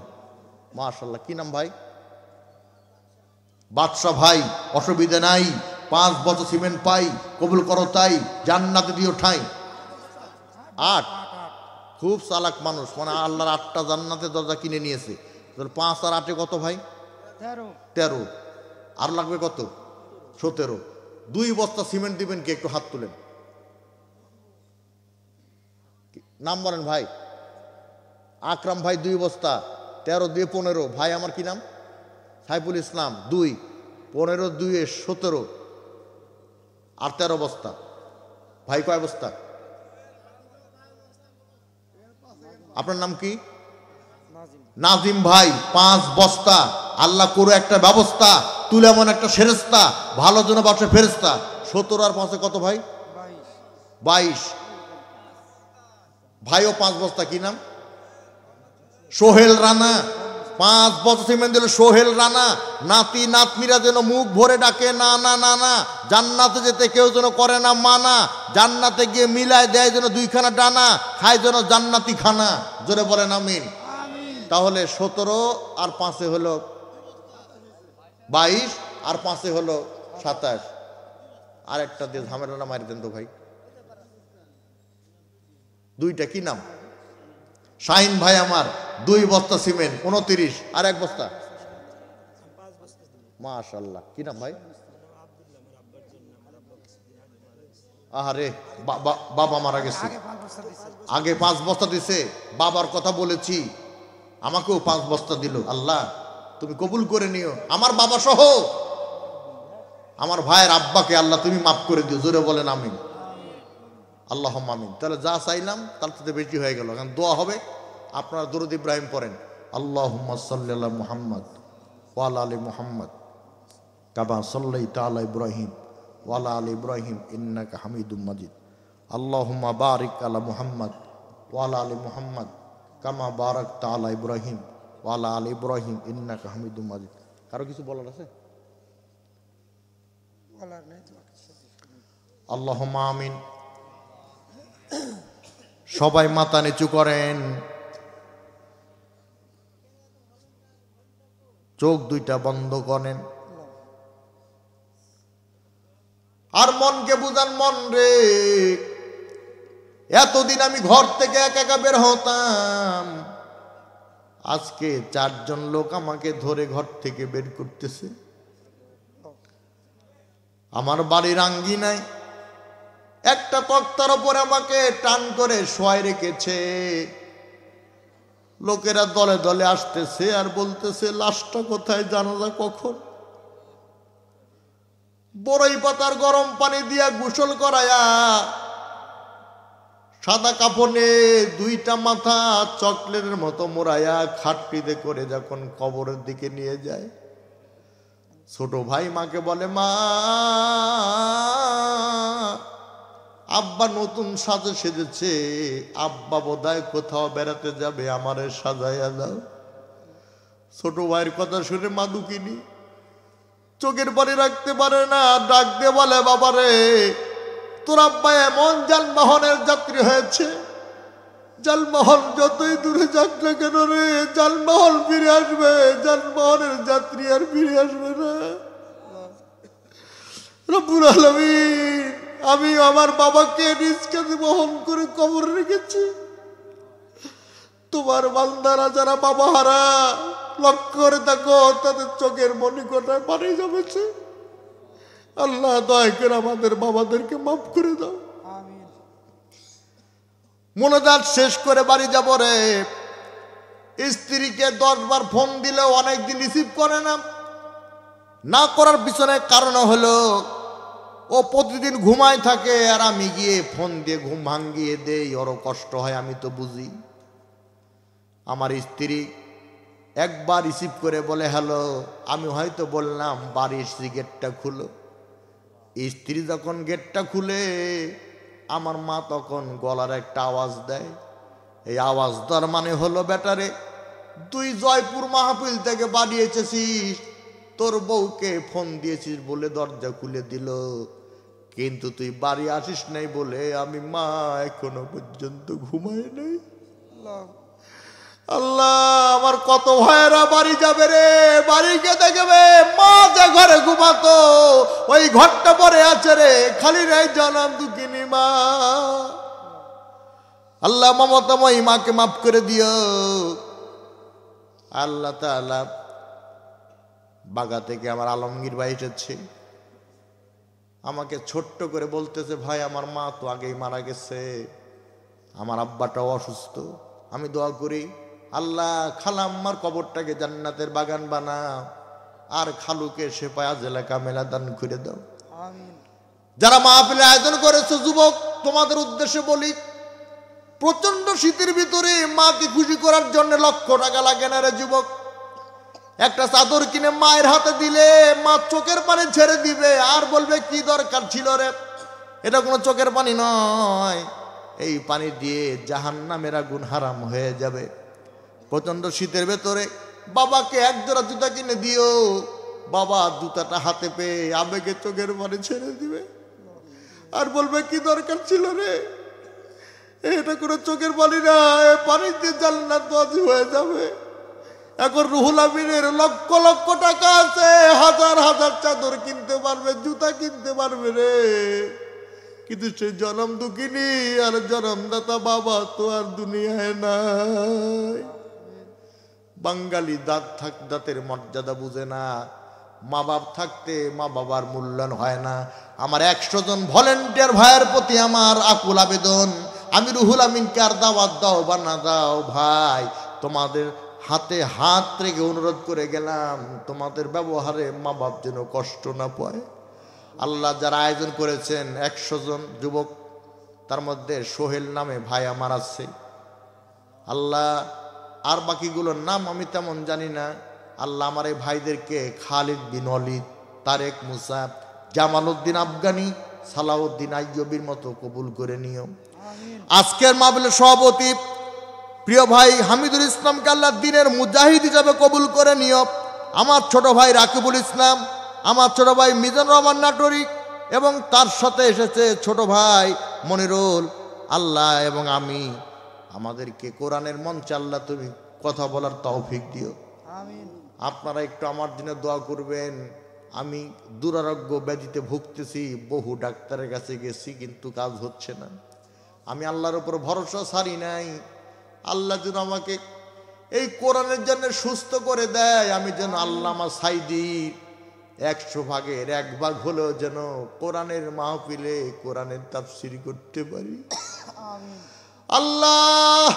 মাশাআল্লাহ। কি নাম ভাই? বাদশাহ ভাই। অসুবিধা নাই, 5 বছর সিমেন্ট পাই, কবুল করো তাই, জান্নাতে দিও ঠাই। 8, খুব চালাক মানুষ, মানে আল্লাহর 8টা জান্নাতের দরজা কিনে নিয়েছে। 5 আর 8 কত ভাই? 13। আর লাগবে কত? 17। 2 বস্তা সিমেন্ট দিবেন কি? একটু হাত তুলেন। নাম বলেন ভাই। আকরাম ভাই 2 বস্তা। 13 দিয়ে 15। ভাই আমার কি নাম? সাইফুল ইসলাম। 2, 15, 2 এ 17 আর 13 বস্তা। ভাই কয় বস্তা? আপনার নাম কি? নাজিম ভাই 5 বস্তা, আল্লাহ করো একটা ব্যবস্থা, তুলে এমন একটা ফেরেশতা, ভালো জন্য বাসে ফেরেশতা। 17 আর 5 কত ভাই? 22। ভাইও 5 বস্তা, কি নাম? সোহেল রানা। 5 বস্তা সিমেন্ট দিল সোহেল রানা। নাতি নাতনিরা যেন মুখ ভরে ডাকে না না না না, জান্নাতে যেতে কেউ যেন করে না মানা, জান্নাতে গিয়ে মিলায় দেয় যেন 2খানা ডানা, খায় যেন জান্নাতি খানা। জোরে বলেন আমিন। তাহলে 17 আর 5 হলো 22, আর 5 হলো 27। আর একটা দিয়ে ঝামেলা মারি দেন তো ভাই। 2টা কি নাম? শাহিন ভাই আমার 2 বস্তা সিমেন্ট 29, আর 1 বস্তা মাশাআল্লাহ। কি নাম ভাই? আহারে বাবা মারা গেছে, আগে 5 বস্তা দিছে। বাবার কথা বলেছি, আমাকেও 5 বস্তা দিল। আল্লাহ তুমি কবুল করে নিও, আমার বাবা সহ আমার ভাইয়ের আব্বাকে আল্লাহ তুমি মাফ করে দিও। জোরে বলেন আমিন। আল্লাহ আমিন। তাহলে যা চাইলাম তার থেকে বেশি হয়ে গেল। এখন দোয়া হবে, আপনারা দুরূদ ইব্রাহিম পড়েন। আল্লাহুম্মা সাল্লি আলা মুহাম্মদ ওয়া আলা আলি মুহাম্মদ কামা সাল্লাইতা আলা ইব্রাহিম ওয়া আলা আলি ইব্রাহিম ইন্নাকা হামিদুম মাজিদ। আল্লাহুম্মা বারিক আলা মুহাম্মদ ওয়া আলা আলি মুহাম্মদ কামা বারাকতা আলা ইব্রাহিম ওয়া আলা আলি ইব্রাহিম ইন্নাকা হামিদুম মাজিদ। কারো কিছু বলার আছে? আল্লাহুম্মা আমিন। সবাই মাথা নিচু করেন, চোখ 2টা বন্ধ করেন, আর মনকে বুঝান, মন রে এতদিন আমি ঘর থেকে একা একা বের হতাম, আজকে 4 জন লোক আমাকে ধরে ঘর থেকে বের করতেছে। আমার বাড়ির আঙ্গিনায় একটা তক্তার উপরে আমাকে টান করে শোয়াই রেখেছে। লোকেরা দলে দলে আসতেছে আর বলতেছে লাশটা কোথায়, জানাজা কখন? বড়ই পাতার গরম পানি দিয়া গোসল করায়া সাদা কাপড়ে 2টা মাথা চকলেটের মতো মোড়ায়া খাটপিতে করে যখন কবরের দিকে নিয়ে যায়, ছোট ভাই মাকে বলে, মা আব্বা নতুন সাজে সেজেছে, আব্বা বোধহয় কোথাও বেড়াতে যাবে, আমারে সাজাইয়া দাও। ছোট ভাইয়ের কথা শুনে মা দুঃখিনী, চোখের পানি রাখতে পারে না, ডাক দিয়ে বলে, বাবারে তোর আব্বা এমন যানবাহনের যাত্রী হয়েছে, যানবাহন যতই দূরে যাক না কেন রে, যানবাহন ফিরে আসবে, যানবাহনের যাত্রী আর ফিরে আসবে না। রব্বুল আলামিন, আমি আমার বাবাকে নিজ কাঁধে বহন করে কবরে রেখেছি। তোমার বান্দারা যারা বাবা হারা, লক্ষ্য করে দেখো তাদের চোখের মণিকোটায় পানি জমেছে। আল্লাহ দয়া করে আমাদের বাবাদেরকে মাফ করে দাও। মোনাজাত শেষ করে বাড়ি যাব রে, স্ত্রীকে 10 বার ফোন দিলেও অনেকদিন রিসিভ করে না। না করার পিছনে কারণ হলো ও প্রতিদিন ঘুমায় থাকে, আর আমি গিয়ে ফোন দিয়ে ঘুম ভাঙ্গিয়ে দেই, ওরও কষ্ট হয়, আমি তো বুঝি। আমার স্ত্রী একবার রিসিভ করে বলে হ্যালো, আমি হয়তো বললাম বাড়ির গেটটা খুলো। স্ত্রী যখন গেটটা খুলে, আমার মা তখন গলার একটা আওয়াজ দেয়। এই আওয়াজ দেওয়ার মানে হলো, বেটারে তুই জয়পুর মাহফিল থেকে বাড়ি এসেছিস, তোর বউকে ফোন দিয়েছিস বলে দরজা খুলে দিল, কিন্তু তুই বাড়ি আসিস নাই বলে আমি মা এখনো পর্যন্ত ঘুমাই নাই। আল্লাহ, আমার কত ভাইয়েরা বাড়ি যাবে রে, বাড়ি গিয়ে দেখবে মা যে ঘরে ঘুমাতো ওই ঘরটা পরে আছে রে, খালি রে জানাম দুঃখিনী মা। আল্লাহ মমতাময়ী মাকে মাফ করে দিও। আল্লাহ তাআলা বাগা থেকে আমার আলমগীর ভাই এসেছে, আমাকে ছোট্ট করে বলতেছে, ভাই আমার মা তো আগেই মারা গেছে, আমার আব্বাটাও অসুস্থ, আমি দোয়া করি আল্লাহ খালাম্মার কবরটাকে জান্নাতের বাগান বানাও, আর খালুকে শেফায়া জেলা কামেলা দান করে দাও। যারা মাহফিলের আয়োজন করেছে যুবক, তোমাদের উদ্দেশ্যে বলি, প্রচন্ড শীতের ভিতরে মাকে খুশি করার জন্য লক্ষ টাকা লাগে না রে যুবক। একটা চাদর কিনে মায়ের হাতে দিলে মা চোখের পানি ছেড়ে দিবে আর বলবে কি দরকার ছিল রে। এটা কোনো চোখের পানি নয়, এই পানি দিয়ে জাহান্নামের আগুন হারাম হয়ে যাবে। প্রচন্ড শীতের ভেতরে বাবাকে এক জোড়া জুতা কিনে দিও, বাবা জুতাটা হাতে পেয়ে আবেগে চোখের পানি ছেড়ে দিবে আর বলবে কি দরকার ছিল রে। এটা কোনো চোখের পানি না, পানি দিয়ে জান্নাত ওয়াজিব হয়ে যাবে। এখন রুহুল আমিনের লক্ষ লক্ষ টাকা আছে, হাজার হাজার চাদর কিনতে পারবে, জুতা কিনতে পারবে রে, কিন্তু সেই জনম দুঃখিনী আর জনমদাতা বাবা তো আর দুনিয়ায় নাই। বাঙালি দাঁতের মর্যাদা বুঝে না, মা বাপ থাকতে মা বাবার মূল্যায়ন হয় না। আমার 100 জন ভলেন্টিয়ার ভাইয়ের প্রতি আমার আকুল আবেদন, আমি রুহুল আমিনকে আর দাওয়াত দাও বা না দাও ভাই, তোমাদের হাতে হাত রেখে অনুরোধ করে গেলাম, তোমাদের ব্যবহারে মা বাপ যেন কষ্ট না পায়। আল্লাহ যারা আয়োজন করেছেন 100 জন যুবক, তার মধ্যে সোহেল নামে ভাই আমার আছে। আল্লাহ আর বাকিগুলোর নাম আমি তেমন জানি না। আল্লাহ আমার এই ভাইদেরকে খালিদ বিন ওয়ালিদ, তারেক মুসা, জামাল উদ্দিন আফগানি, সালাউদ্দিন আইয়ুবীর মতো কবুল করে নিও। আজকের মাহফিলের সভাপতি প্রিয় ভাই হামিদুল ইসলামকে আল্লাহ দিনের মুজাহিদ হিসাবে কবুল করে নিও। আমার ছোট ভাই রাকিবুল ইসলাম, আমার ছোট ভাই মিজানুর রহমান নাটোরি এবং তার সাথে এসেছে ছোট ভাই মনিরুল। আল্লাহ এবং আমি আমাদেরকে কোরআনের মঞ্চে আল্লাহ তুমি কথা বলার তৌফিক দিও। আমিন। আপনারা একটু আমার জন্য দোয়া করবেন। আমি দুরারোগ্য ব্যাধিতে ভুগতেছি, বহু ডাক্তারের কাছে গেছি কিন্তু কাজ হচ্ছে না। আমি আল্লাহর উপর ভরসা ছাড়ি নাই। আল্লাহ যেন আমাকে এই কোরআনের জন্য সুস্থ করে দেয়, আমি যেন আল্লামা সাইদির 100 ভাগের 1 ভাগ হলেও যেন কোরআনের মাহফিলে কোরআনের তাফসীর করতে পারি। আল্লাহ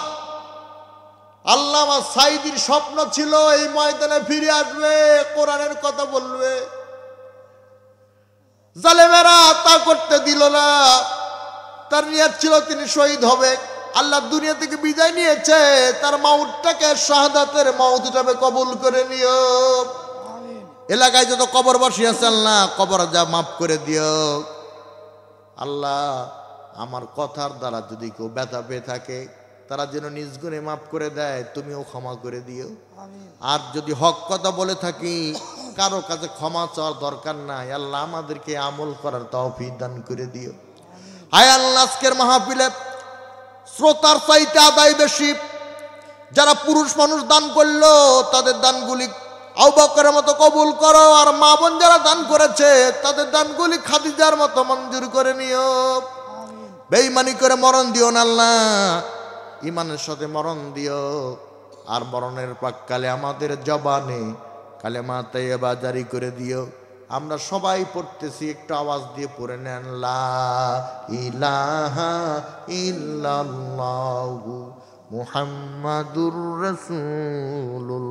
আল্লামা সাইদির স্বপ্ন ছিল এই ময়দানে ফিরে আসবে, কোরআনের কথা বলবে। জালেমেরা তা করতে দিল না। তার নিয়ত ছিল তিনি শহীদ হবে। আল্লাহ দুনিয়া থেকে বিদায় নিয়েছে, তার মাউতটাকে শাহাদাতের মাউত হিসাবে কবুল করে নিও। এলাকায় যত কবরবাসী আছে আল্লাহ কবর যা মাফ করে দিও। আল্লাহ আমার কথার দ্বারা যদি কেউ ব্যথা পেয়ে থাকে তারা যেন নিজ গুণে মাফ করে দেয়, তুমিও ক্ষমা করে দিও। আর যদি হক কথা বলে থাকি কারো কাছে ক্ষমা চাওয়ার দরকার নাই। আল্লাহ আমাদেরকে আমল করার তৌফিক দান করে দিও। আয় আল্লাহ আজকের মাহফিলে শ্রোতার চাইতে আদায় বেশি। যারা পুরুষ মানুষ দান করলো তাদের দানগুলি আবু বকরের মতো কবুল করো, আর মা বোন যারা দান করেছে তাদের দানগুলি খাদিজার মতো মঞ্জুর করে নিও। বেঈমানি করে মরণ দিও না আল্লাহ, ইমানের সাথে মরণ দিও। আর মরণের প্রাক্কালে আমাদের জবানে কালেমা তাইয়্যিবা জারি করে দিও। আমরা সবাই পড়তেছি, একটু আওয়াজ দিয়ে পড়ে নেন, লা ইলাহা ইল্লাল্লাহু মুহাম্মাদুর রাসূলুল্লাহ।